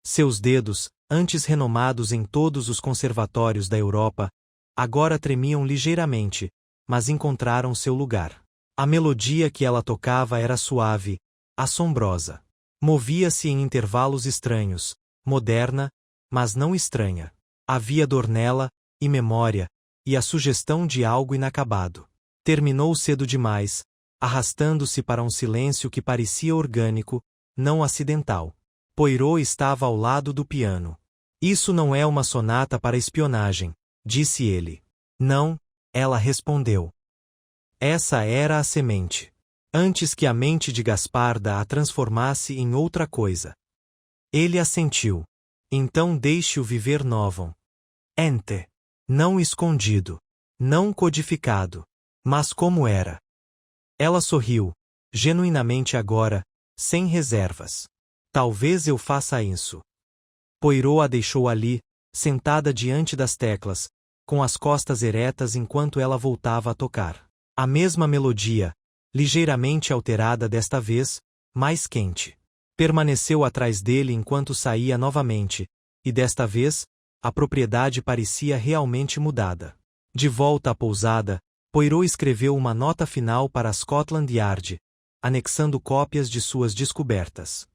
Seus dedos, antes renomados em todos os conservatórios da Europa, agora tremiam ligeiramente, mas encontraram seu lugar. A melodia que ela tocava era suave, assombrosa. Movia-se em intervalos estranhos, moderna, mas não estranha. Havia dor nela, e memória, e a sugestão de algo inacabado. Terminou cedo demais, arrastando-se para um silêncio que parecia orgânico, não acidental. Poirot estava ao lado do piano. Isso não é uma sonata para espionagem, disse ele. Não, ela respondeu. Essa era a semente. Antes que a mente de Gasparda a transformasse em outra coisa. Ele assentiu. Então deixe-o viver novo. Ente. Não escondido. Não codificado. Mas como era. Ela sorriu, genuinamente agora, sem reservas. Talvez eu faça isso. Poirot a deixou ali, sentada diante das teclas, com as costas eretas enquanto ela voltava a tocar. A mesma melodia, ligeiramente alterada desta vez, mais quente. Permaneceu atrás dele enquanto saía novamente, e desta vez, a propriedade parecia realmente mudada. De volta à pousada, Poirot escreveu uma nota final para Scotland Yard, anexando cópias de suas descobertas.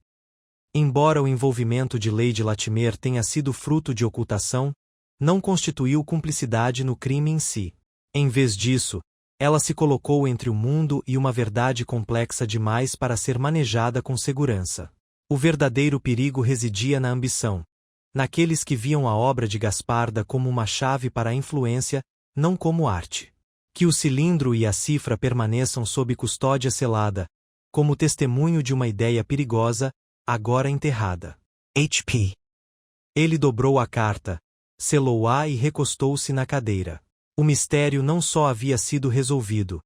Embora o envolvimento de Lady Latimer tenha sido fruto de ocultação, não constituiu cumplicidade no crime em si. Em vez disso, ela se colocou entre o mundo e uma verdade complexa demais para ser manejada com segurança. O verdadeiro perigo residia na ambição, naqueles que viam a obra de Gasparda como uma chave para a influência, não como arte. Que o cilindro e a cifra permaneçam sob custódia selada, como testemunho de uma ideia perigosa, agora enterrada. HP. Ele dobrou a carta, selou-a e recostou-se na cadeira. O mistério não só havia sido resolvido.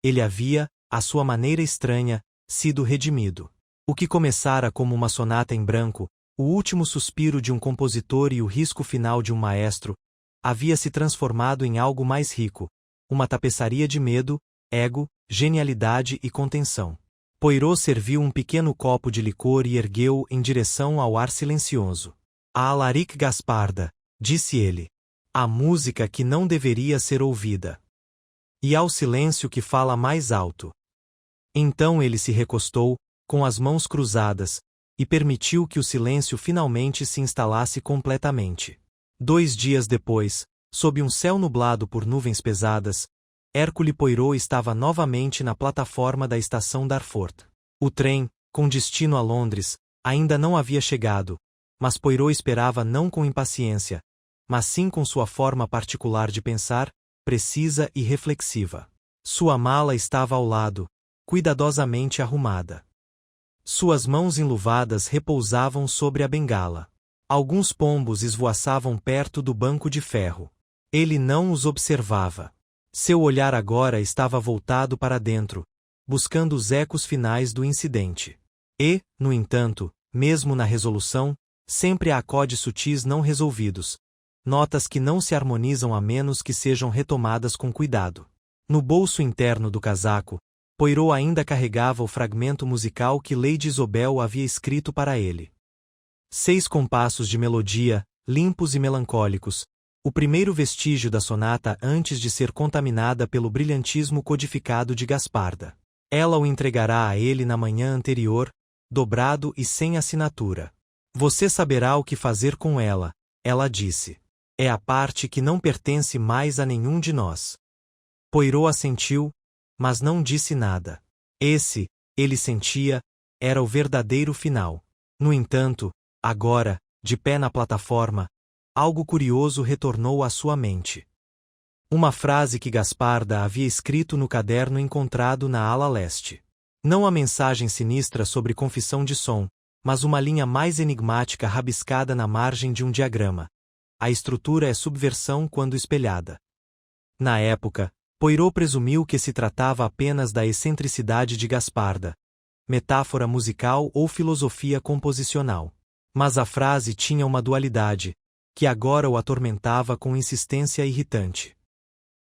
Ele havia, à sua maneira estranha, sido redimido. O que começara como uma sonata em branco, o último suspiro de um compositor e o risco final de um maestro, havia se transformado em algo mais rico, uma tapeçaria de medo, ego, genialidade e contenção. Poirot serviu um pequeno copo de licor e ergueu-o em direção ao ar silencioso. A Alaric Gasparda, disse ele. A música que não deveria ser ouvida. E ao silêncio que fala mais alto. Então ele se recostou, com as mãos cruzadas, e permitiu que o silêncio finalmente se instalasse completamente. 2 dias depois, sob um céu nublado por nuvens pesadas, Hercule Poirot estava novamente na plataforma da estação Darfort. O trem, com destino a Londres, ainda não havia chegado, mas Poirot esperava não com impaciência, mas sim com sua forma particular de pensar, precisa e reflexiva. Sua mala estava ao lado, cuidadosamente arrumada. Suas mãos enluvadas repousavam sobre a bengala. Alguns pombos esvoaçavam perto do banco de ferro. Ele não os observava. Seu olhar agora estava voltado para dentro, buscando os ecos finais do incidente. E, no entanto, mesmo na resolução, sempre há acordes sutis não resolvidos, notas que não se harmonizam a menos que sejam retomadas com cuidado. No bolso interno do casaco, Poirot ainda carregava o fragmento musical que Lady Isobel havia escrito para ele. 6 compassos de melodia, limpos e melancólicos, o primeiro vestígio da sonata antes de ser contaminada pelo brilhantismo codificado de Gasparda. Ela o entregará a ele na manhã anterior, dobrado e sem assinatura. Você saberá o que fazer com ela, ela disse. É a parte que não pertence mais a nenhum de nós. Poirot assentiu, mas não disse nada. Esse, ele sentia, era o verdadeiro final. No entanto, agora, de pé na plataforma, algo curioso retornou à sua mente. Uma frase que Gasparda havia escrito no caderno encontrado na ala leste. Não a mensagem sinistra sobre confissão de som, mas uma linha mais enigmática rabiscada na margem de um diagrama. A estrutura é subversão quando espelhada. Na época, Poirot presumiu que se tratava apenas da excentricidade de Gasparda, metáfora musical ou filosofia composicional. Mas a frase tinha uma dualidade, que agora o atormentava com insistência irritante.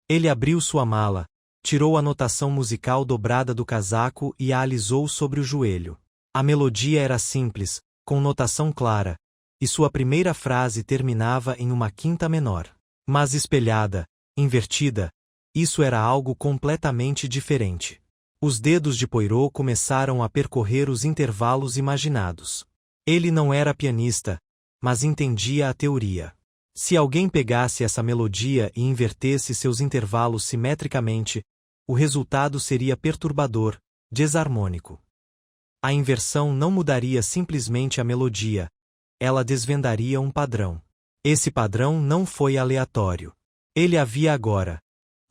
Ele abriu sua mala, tirou a notação musical dobrada do casaco e a alisou sobre o joelho. A melodia era simples, com notação clara, e sua primeira frase terminava em uma quinta menor. Mas espelhada, invertida, isso era algo completamente diferente. Os dedos de Poirot começaram a percorrer os intervalos imaginados. Ele não era pianista, mas entendia a teoria. Se alguém pegasse essa melodia e invertesse seus intervalos simetricamente, o resultado seria perturbador, desarmônico. A inversão não mudaria simplesmente a melodia, ela desvendaria um padrão. Esse padrão não foi aleatório. Ele havia agora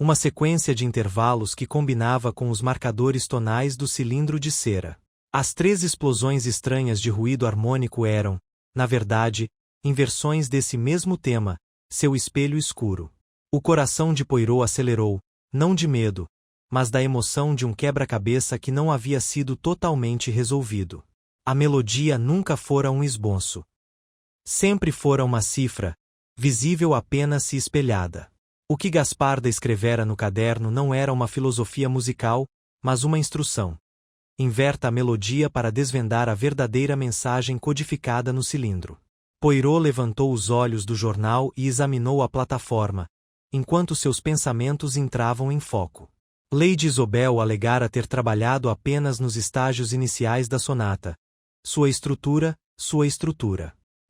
uma sequência de intervalos que combinava com os marcadores tonais do cilindro de cera. As 3 explosões estranhas de ruído harmônico eram, na verdade, inversões desse mesmo tema, seu espelho escuro. O coração de Poirot acelerou, não de medo, mas da emoção de um quebra-cabeça que não havia sido totalmente resolvido. A melodia nunca fora um esboço. Sempre fora uma cifra, visível apenas se espelhada. O que Gasparda escrevera no caderno não era uma filosofia musical, mas uma instrução. Inverta a melodia para desvendar a verdadeira mensagem codificada no cilindro. Poirot levantou os olhos do jornal e examinou a plataforma, enquanto seus pensamentos entravam em foco. Lady Isobel alegara ter trabalhado apenas nos estágios iniciais da sonata. Sua estrutura.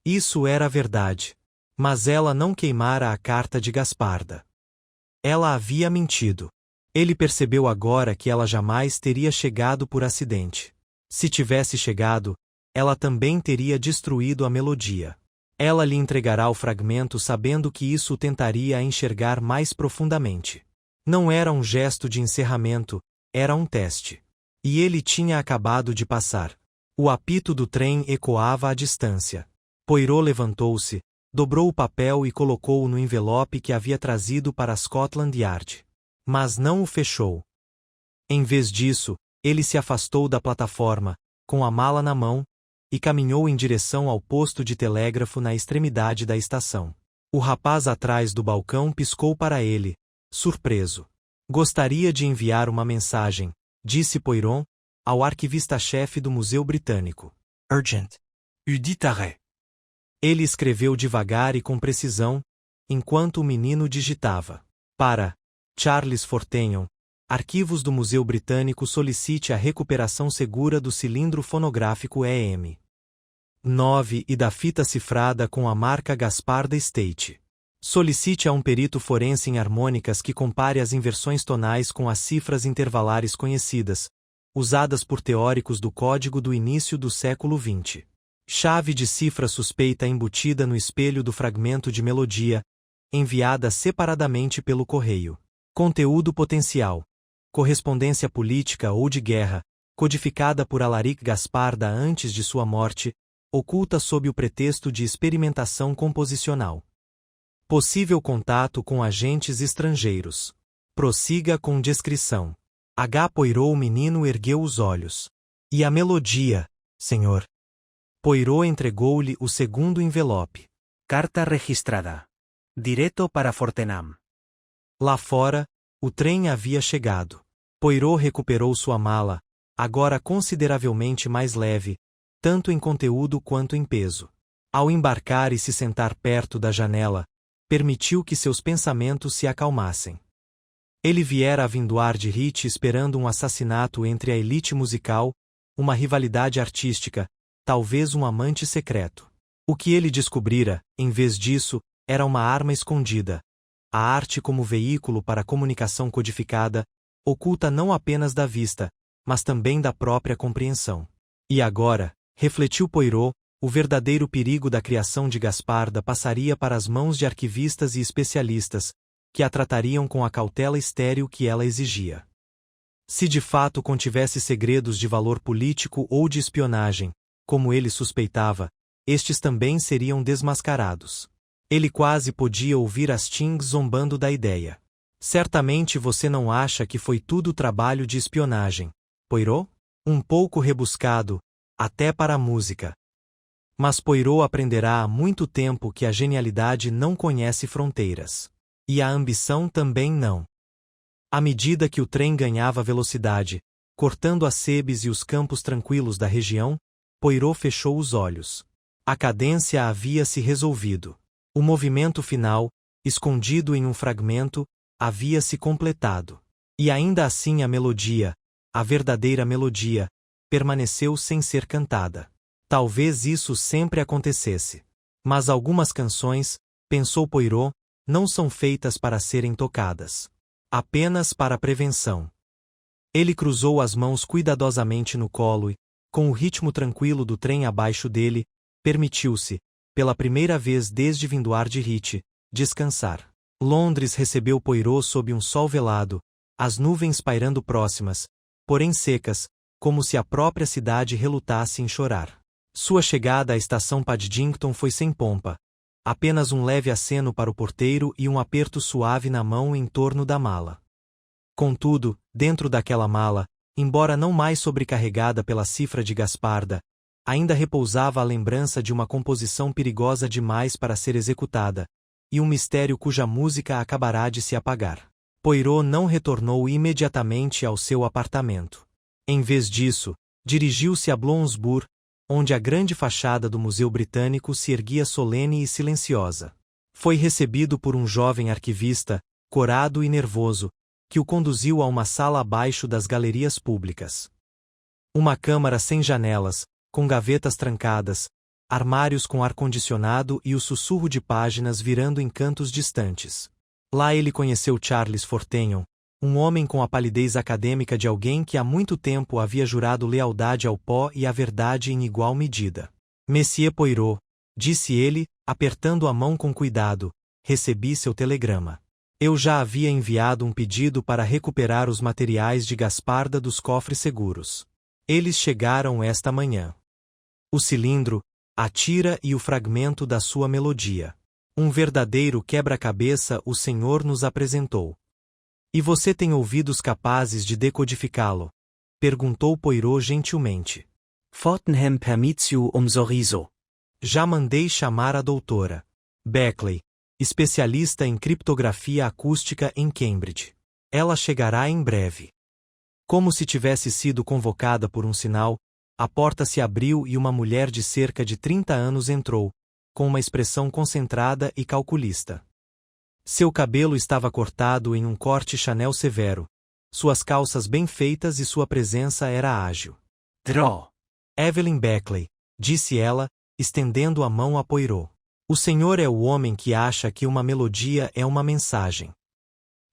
Isso era a verdade. Mas ela não queimara a carta de Gasparda. Ela havia mentido. Ele percebeu agora que ela jamais teria chegado por acidente. Se tivesse chegado, ela também teria destruído a melodia. Ela lhe entregará o fragmento sabendo que isso o tentaria a enxergar mais profundamente. Não era um gesto de encerramento, era um teste. E ele tinha acabado de passar. O apito do trem ecoava à distância. Poirot levantou-se, dobrou o papel e colocou-o no envelope que havia trazido para Scotland Yard. Mas não o fechou. Em vez disso, ele se afastou da plataforma, com a mala na mão, e caminhou em direção ao posto de telégrafo na extremidade da estação. O rapaz atrás do balcão piscou para ele, surpreso. Gostaria de enviar uma mensagem, disse Poirot, ao arquivista-chefe do Museu Britânico. Urgent. Udit arrêt. Ele escreveu devagar e com precisão, enquanto o menino digitava. Para Charles Fortenham, Arquivos do Museu Britânico, solicite a recuperação segura do cilindro fonográfico EM 9 e da fita cifrada com a marca Gasparda Estate. Solicite a um perito forense em harmônicas que compare as inversões tonais com as cifras intervalares conhecidas, usadas por teóricos do código do início do século XX. Chave de cifra suspeita embutida no espelho do fragmento de melodia, enviada separadamente pelo correio. Conteúdo potencial. Correspondência política ou de guerra, codificada por Alaric Gasparda antes de sua morte, oculta sob o pretexto de experimentação composicional. Possível contato com agentes estrangeiros. Prossiga com descrição. H. Poirot. O menino ergueu os olhos. E a melodia, senhor? Poirot entregou-lhe o segundo envelope. Carta registrada. Direto para Fortenham. Lá fora, o trem havia chegado. Poirot recuperou sua mala, agora consideravelmente mais leve, tanto em conteúdo quanto em peso. Ao embarcar e se sentar perto da janela, permitiu que seus pensamentos se acalmassem. Ele viera a vindoar de Rich esperando um assassinato entre a elite musical, uma rivalidade artística, talvez um amante secreto. O que ele descobrira, em vez disso, era uma arma escondida. A arte como veículo para a comunicação codificada, oculta não apenas da vista, mas também da própria compreensão. E agora, refletiu Poirot, o verdadeiro perigo da criação de Gasparda passaria para as mãos de arquivistas e especialistas, que a tratariam com a cautela estéril que ela exigia. Se de fato contivesse segredos de valor político ou de espionagem, como ele suspeitava, estes também seriam desmascarados. Ele quase podia ouvir as Tings zombando da ideia. Certamente você não acha que foi tudo trabalho de espionagem, Poirot? Um pouco rebuscado, até para a música. Mas Poirot aprenderá há muito tempo que a genialidade não conhece fronteiras. E a ambição também não. À medida que o trem ganhava velocidade, cortando as sebes e os campos tranquilos da região, Poirot fechou os olhos. A cadência havia se resolvido. O movimento final, escondido em um fragmento, havia se completado. E ainda assim a melodia, a verdadeira melodia, permaneceu sem ser cantada. Talvez isso sempre acontecesse. Mas algumas canções, pensou Poirot, não são feitas para serem tocadas. Apenas para prevenção. Ele cruzou as mãos cuidadosamente no colo e, com o ritmo tranquilo do trem abaixo dele, permitiu-se, pela primeira vez desde Vindoar de Rite, descansar. Londres recebeu Poirot sob um sol velado, as nuvens pairando próximas, porém secas, como se a própria cidade relutasse em chorar. Sua chegada à estação Paddington foi sem pompa. Apenas um leve aceno para o porteiro e um aperto suave na mão em torno da mala. Contudo, dentro daquela mala, embora não mais sobrecarregada pela cifra de Gasparda, ainda repousava a lembrança de uma composição perigosa demais para ser executada, e um mistério cuja música acabará de se apagar. Poirot não retornou imediatamente ao seu apartamento. Em vez disso, dirigiu-se a Bloomsbury, onde a grande fachada do Museu Britânico se erguia solene e silenciosa. Foi recebido por um jovem arquivista, corado e nervoso, que o conduziu a uma sala abaixo das galerias públicas. Uma câmara sem janelas, com gavetas trancadas, armários com ar-condicionado e o sussurro de páginas virando em cantos distantes. Lá ele conheceu Charles Fortenyon, um homem com a palidez acadêmica de alguém que há muito tempo havia jurado lealdade ao pó e à verdade em igual medida. Monsieur Poirot, disse ele, apertando a mão com cuidado, recebi seu telegrama. Eu já havia enviado um pedido para recuperar os materiais de Gasparda dos cofres seguros. Eles chegaram esta manhã. O cilindro, a tira e o fragmento da sua melodia. Um verdadeiro quebra-cabeça o Senhor nos apresentou. E você tem ouvidos capazes de decodificá-lo? Perguntou Poirot gentilmente. Fortenham permitio sorriso. Já mandei chamar a doutora Beckley, especialista em criptografia acústica em Cambridge. Ela chegará em breve. Como se tivesse sido convocada por um sinal, a porta se abriu e uma mulher de cerca de 30 anos entrou, com uma expressão concentrada e calculista. Seu cabelo estava cortado em um corte Chanel severo, suas calças bem feitas e sua presença era ágil. Draw. Evelyn Beckley, disse ela, estendendo a mão a Poirot. O senhor é o homem que acha que uma melodia é uma mensagem.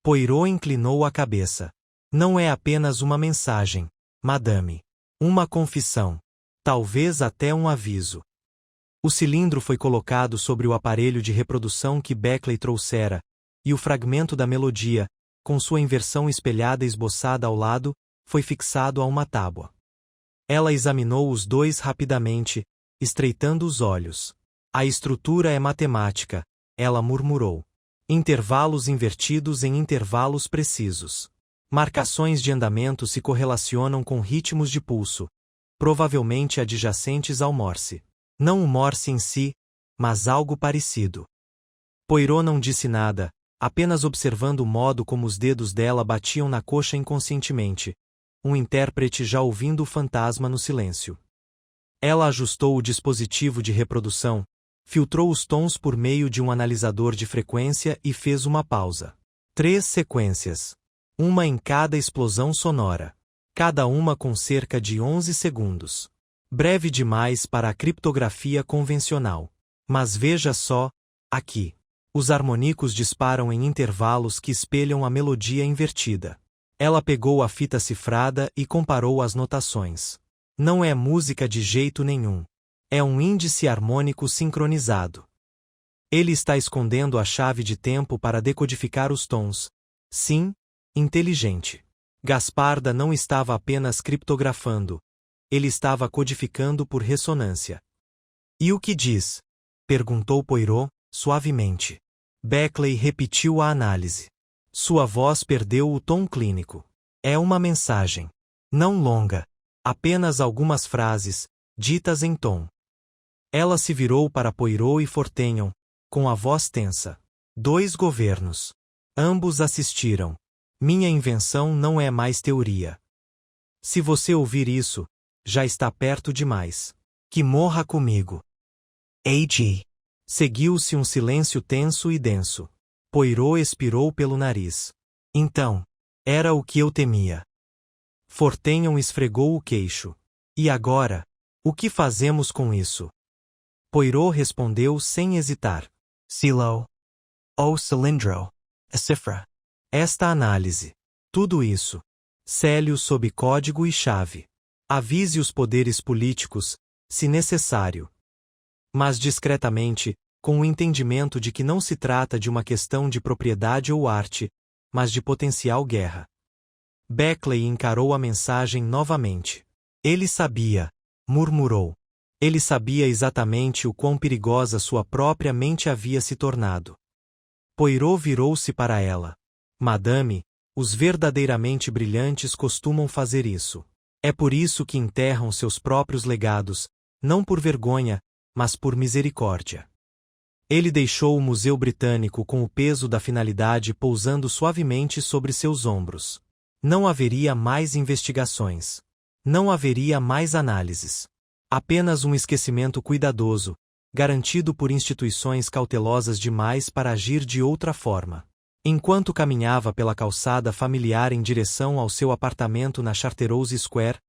Poirot inclinou a cabeça. Não é apenas uma mensagem, madame. Uma confissão. Talvez até um aviso. O cilindro foi colocado sobre o aparelho de reprodução que Beckley trouxera, e o fragmento da melodia, com sua inversão espelhada esboçada ao lado, foi fixado a uma tábua. Ela examinou os dois rapidamente, estreitando os olhos. A estrutura é matemática, ela murmurou. Intervalos invertidos em intervalos precisos. Marcações de andamento se correlacionam com ritmos de pulso, provavelmente adjacentes ao Morse. Não o Morse em si, mas algo parecido. Poirot não disse nada, apenas observando o modo como os dedos dela batiam na coxa inconscientemente, um intérprete já ouvindo o fantasma no silêncio. Ela ajustou o dispositivo de reprodução, filtrou os tons por meio de um analisador de frequência e fez uma pausa. 3 sequências. Uma em cada explosão sonora. Cada uma com cerca de 11 segundos. Breve demais para a criptografia convencional. Mas veja só, aqui. Os harmônicos disparam em intervalos que espelham a melodia invertida. Ela pegou a fita cifrada e comparou as notações. Não é música de jeito nenhum. É um índice harmônico sincronizado. Ele está escondendo a chave de tempo para decodificar os tons. Sim, inteligente. Gasparda não estava apenas criptografando. Ele estava codificando por ressonância. E o que diz? Perguntou Poirot, suavemente. Beckley repetiu a análise. Sua voz perdeu o tom clínico. É uma mensagem. Não longa. Apenas algumas frases, ditas em tom. Ela se virou para Poirot e Fortenyon, com a voz tensa. 2 governos. Ambos assistiram. Minha invenção não é mais teoria. Se você ouvir isso, já está perto demais. Que morra comigo. AG. Seguiu-se um silêncio tenso e denso. Poirot expirou pelo nariz. Então, era o que eu temia. Fortenham esfregou o queixo. E agora? O que fazemos com isso? Poirot respondeu sem hesitar. Silo. O cilindro. A cifra. Esta análise. Tudo isso. Célio sob código e chave. Avise os poderes políticos, se necessário. Mas discretamente, com o entendimento de que não se trata de uma questão de propriedade ou arte, mas de potencial guerra. Beckley encarou a mensagem novamente. Ele sabia, murmurou. Ele sabia exatamente o quão perigosa sua própria mente havia se tornado. Poirot virou-se para ela. Madame, os verdadeiramente brilhantes costumam fazer isso. É por isso que enterram seus próprios legados, não por vergonha, mas por misericórdia. Ele deixou o Museu Britânico com o peso da finalidade pousando suavemente sobre seus ombros. Não haveria mais investigações. Não haveria mais análises. Apenas um esquecimento cuidadoso, garantido por instituições cautelosas demais para agir de outra forma. Enquanto caminhava pela calçada familiar em direção ao seu apartamento na Charterhouse Square,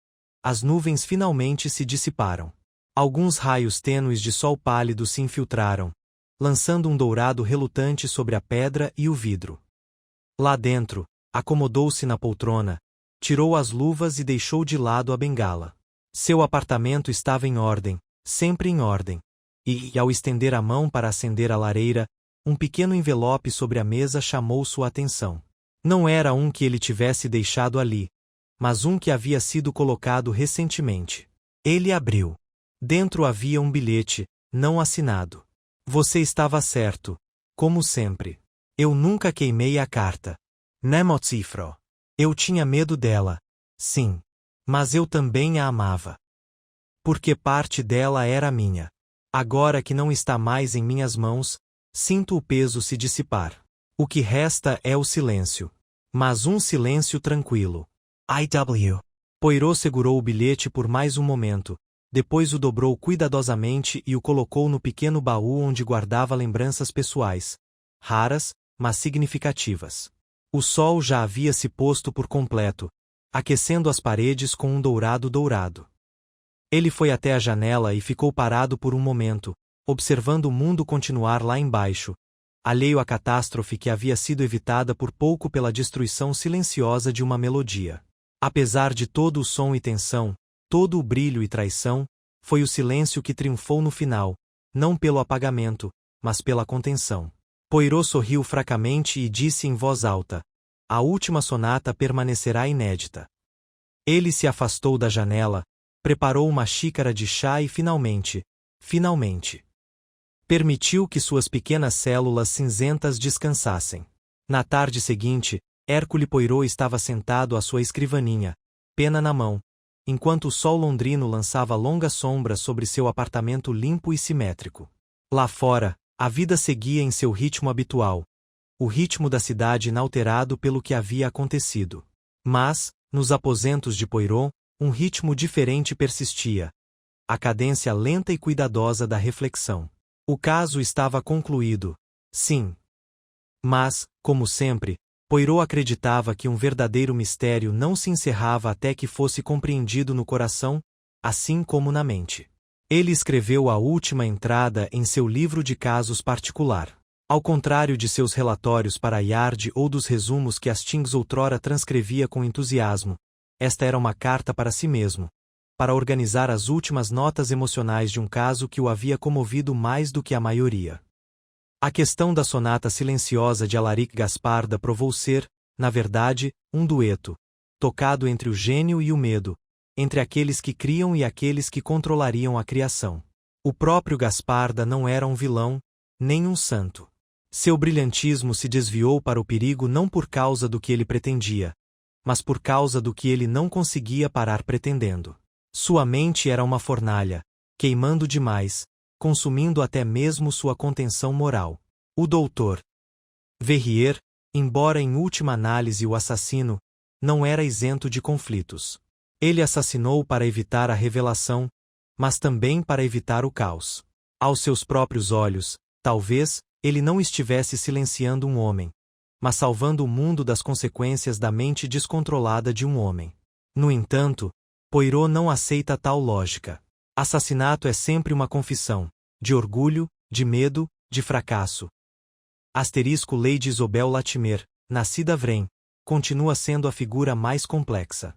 as nuvens finalmente se dissiparam. Alguns raios tênues de sol pálido se infiltraram, lançando um dourado relutante sobre a pedra e o vidro. Lá dentro, acomodou-se na poltrona, tirou as luvas e deixou de lado a bengala. Seu apartamento estava em ordem, sempre em ordem, e, ao estender a mão para acender a lareira, um pequeno envelope sobre a mesa chamou sua atenção. Não era um que ele tivesse deixado ali, mas um que havia sido colocado recentemente. Ele abriu. Dentro havia um bilhete, não assinado. Você estava certo, como sempre. Eu nunca queimei a carta. Nemo cifro. Eu tinha medo dela, sim. Mas eu também a amava. Porque parte dela era minha. Agora que não está mais em minhas mãos, sinto o peso se dissipar. O que resta é o silêncio. Mas um silêncio tranquilo. IW. Poirot segurou o bilhete por mais um momento, depois o dobrou cuidadosamente e o colocou no pequeno baú onde guardava lembranças pessoais, raras, mas significativas. O sol já havia se posto por completo, aquecendo as paredes com um dourado. Ele foi até a janela e ficou parado por um momento, observando o mundo continuar lá embaixo, alheio à catástrofe que havia sido evitada por pouco pela destruição silenciosa de uma melodia. Apesar de todo o som e tensão, todo o brilho e traição, foi o silêncio que triunfou no final, não pelo apagamento, mas pela contenção. Poirot sorriu fracamente e disse em voz alta: a última sonata permanecerá inédita. Ele se afastou da janela, preparou uma xícara de chá e finalmente, permitiu que suas pequenas células cinzentas descansassem. Na tarde seguinte, Hercule Poirot estava sentado à sua escrivaninha, pena na mão, enquanto o sol londrino lançava longas sombras sobre seu apartamento limpo e simétrico. Lá fora, a vida seguia em seu ritmo habitual, o ritmo da cidade inalterado pelo que havia acontecido. Mas, nos aposentos de Poirot, um ritmo diferente persistia, a cadência lenta e cuidadosa da reflexão. O caso estava concluído, sim. Mas, como sempre, Poirot acreditava que um verdadeiro mistério não se encerrava até que fosse compreendido no coração, assim como na mente. Ele escreveu a última entrada em seu livro de casos particular. Ao contrário de seus relatórios para a Yard ou dos resumos que Hastings outrora transcrevia com entusiasmo, esta era uma carta para si mesmo, para organizar as últimas notas emocionais de um caso que o havia comovido mais do que a maioria. A questão da sonata silenciosa de Alaric Gasparda provou ser, na verdade, um dueto, tocado entre o gênio e o medo, entre aqueles que criam e aqueles que controlariam a criação. O próprio Gasparda não era um vilão, nem um santo. Seu brilhantismo se desviou para o perigo não por causa do que ele pretendia, mas por causa do que ele não conseguia parar pretendendo. Sua mente era uma fornalha, queimando demais, consumindo até mesmo sua contenção moral. O Dr. Verrier, embora em última análise o assassino, não era isento de conflitos. Ele assassinou para evitar a revelação, mas também para evitar o caos. Aos seus próprios olhos, talvez, ele não estivesse silenciando um homem, mas salvando o mundo das consequências da mente descontrolada de um homem. No entanto, Poirot não aceita tal lógica. Assassinato é sempre uma confissão, de orgulho, de medo, de fracasso. Lady Isobel Latimer, nascida Vrain, continua sendo a figura mais complexa.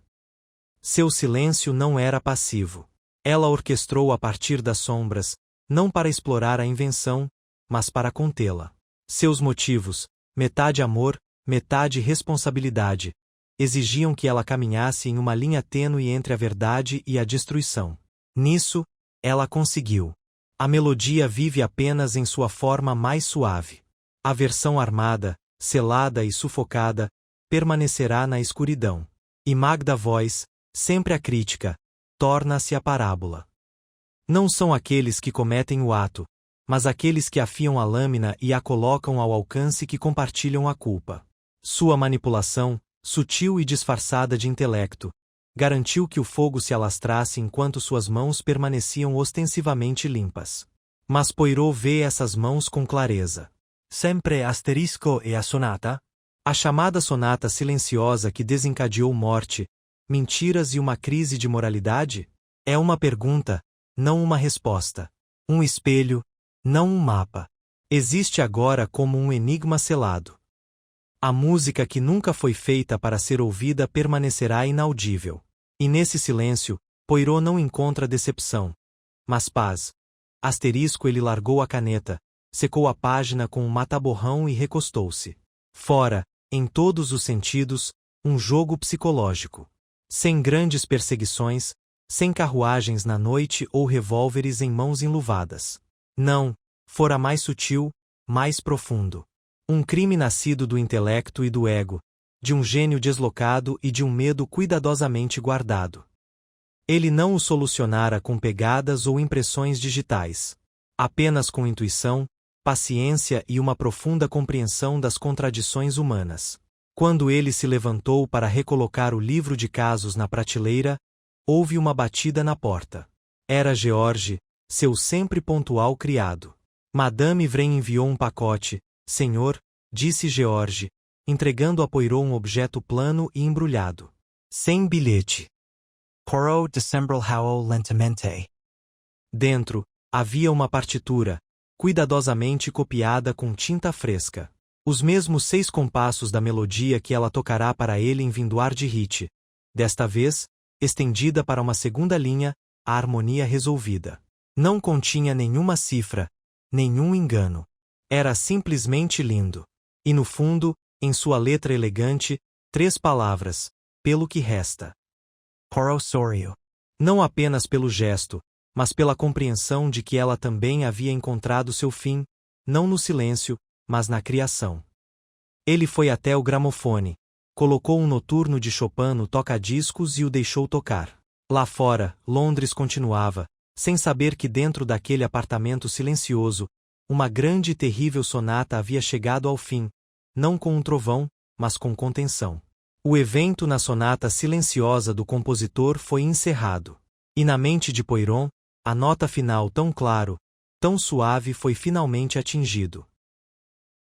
Seu silêncio não era passivo. Ela orquestrou a partir das sombras, não para explorar a invenção, mas para contê-la. Seus motivos, metade amor, metade responsabilidade, exigiam que ela caminhasse em uma linha tênue entre a verdade e a destruição. Nisso, ela conseguiu. A melodia vive apenas em sua forma mais suave. A versão armada, selada e sufocada, permanecerá na escuridão. E Magda Voice, sempre a crítica, torna-se a parábola. Não são aqueles que cometem o ato, mas aqueles que afiam a lâmina e a colocam ao alcance que compartilham a culpa. Sua manipulação, sutil e disfarçada de intelecto, garantiu que o fogo se alastrasse enquanto suas mãos permaneciam ostensivamente limpas. Mas Poirot vê essas mãos com clareza. Sempre asterisco e a sonata? A chamada sonata silenciosa que desencadeou morte, mentiras e uma crise de moralidade? É uma pergunta, não uma resposta. Um espelho, não um mapa. Existe agora como um enigma selado. A música que nunca foi feita para ser ouvida permanecerá inaudível. E nesse silêncio, Poirot não encontra decepção, mas paz. Ele largou a caneta, secou a página com um mata-borrão e recostou-se. Fora, em todos os sentidos, um jogo psicológico. Sem grandes perseguições, sem carruagens na noite ou revólveres em mãos enluvadas. Não, fora mais sutil, mais profundo. Um crime nascido do intelecto e do ego, de um gênio deslocado e de um medo cuidadosamente guardado. Ele não o solucionara com pegadas ou impressões digitais. Apenas com intuição, paciência e uma profunda compreensão das contradições humanas. Quando ele se levantou para recolocar o livro de casos na prateleira, houve uma batida na porta. Era George, seu sempre pontual criado. Madame Vrain enviou um pacote, senhor, disse George, entregando a Poirot um objeto plano e embrulhado. Sem bilhete. Poirot desembrulhou lentamente. Dentro, havia uma partitura, cuidadosamente copiada com tinta fresca. Os mesmos 6 compassos da melodia que ela tocará para ele em Vindoir de Hit. Desta vez, estendida para uma segunda linha, a harmonia resolvida. Não continha nenhuma cifra, nenhum engano. Era simplesmente lindo. E no fundo, em sua letra elegante, 3 palavras, pelo que resta. Poirot sorriu. Não apenas pelo gesto, mas pela compreensão de que ela também havia encontrado seu fim, não no silêncio, mas na criação. Ele foi até o gramofone, colocou um noturno de Chopin no toca-discos e o deixou tocar. Lá fora, Londres continuava, sem saber que dentro daquele apartamento silencioso, uma grande e terrível sonata havia chegado ao fim, não com um trovão, mas com contenção. O evento na sonata silenciosa do compositor foi encerrado. E na mente de Poirot, a nota final tão claro, tão suave foi finalmente atingido.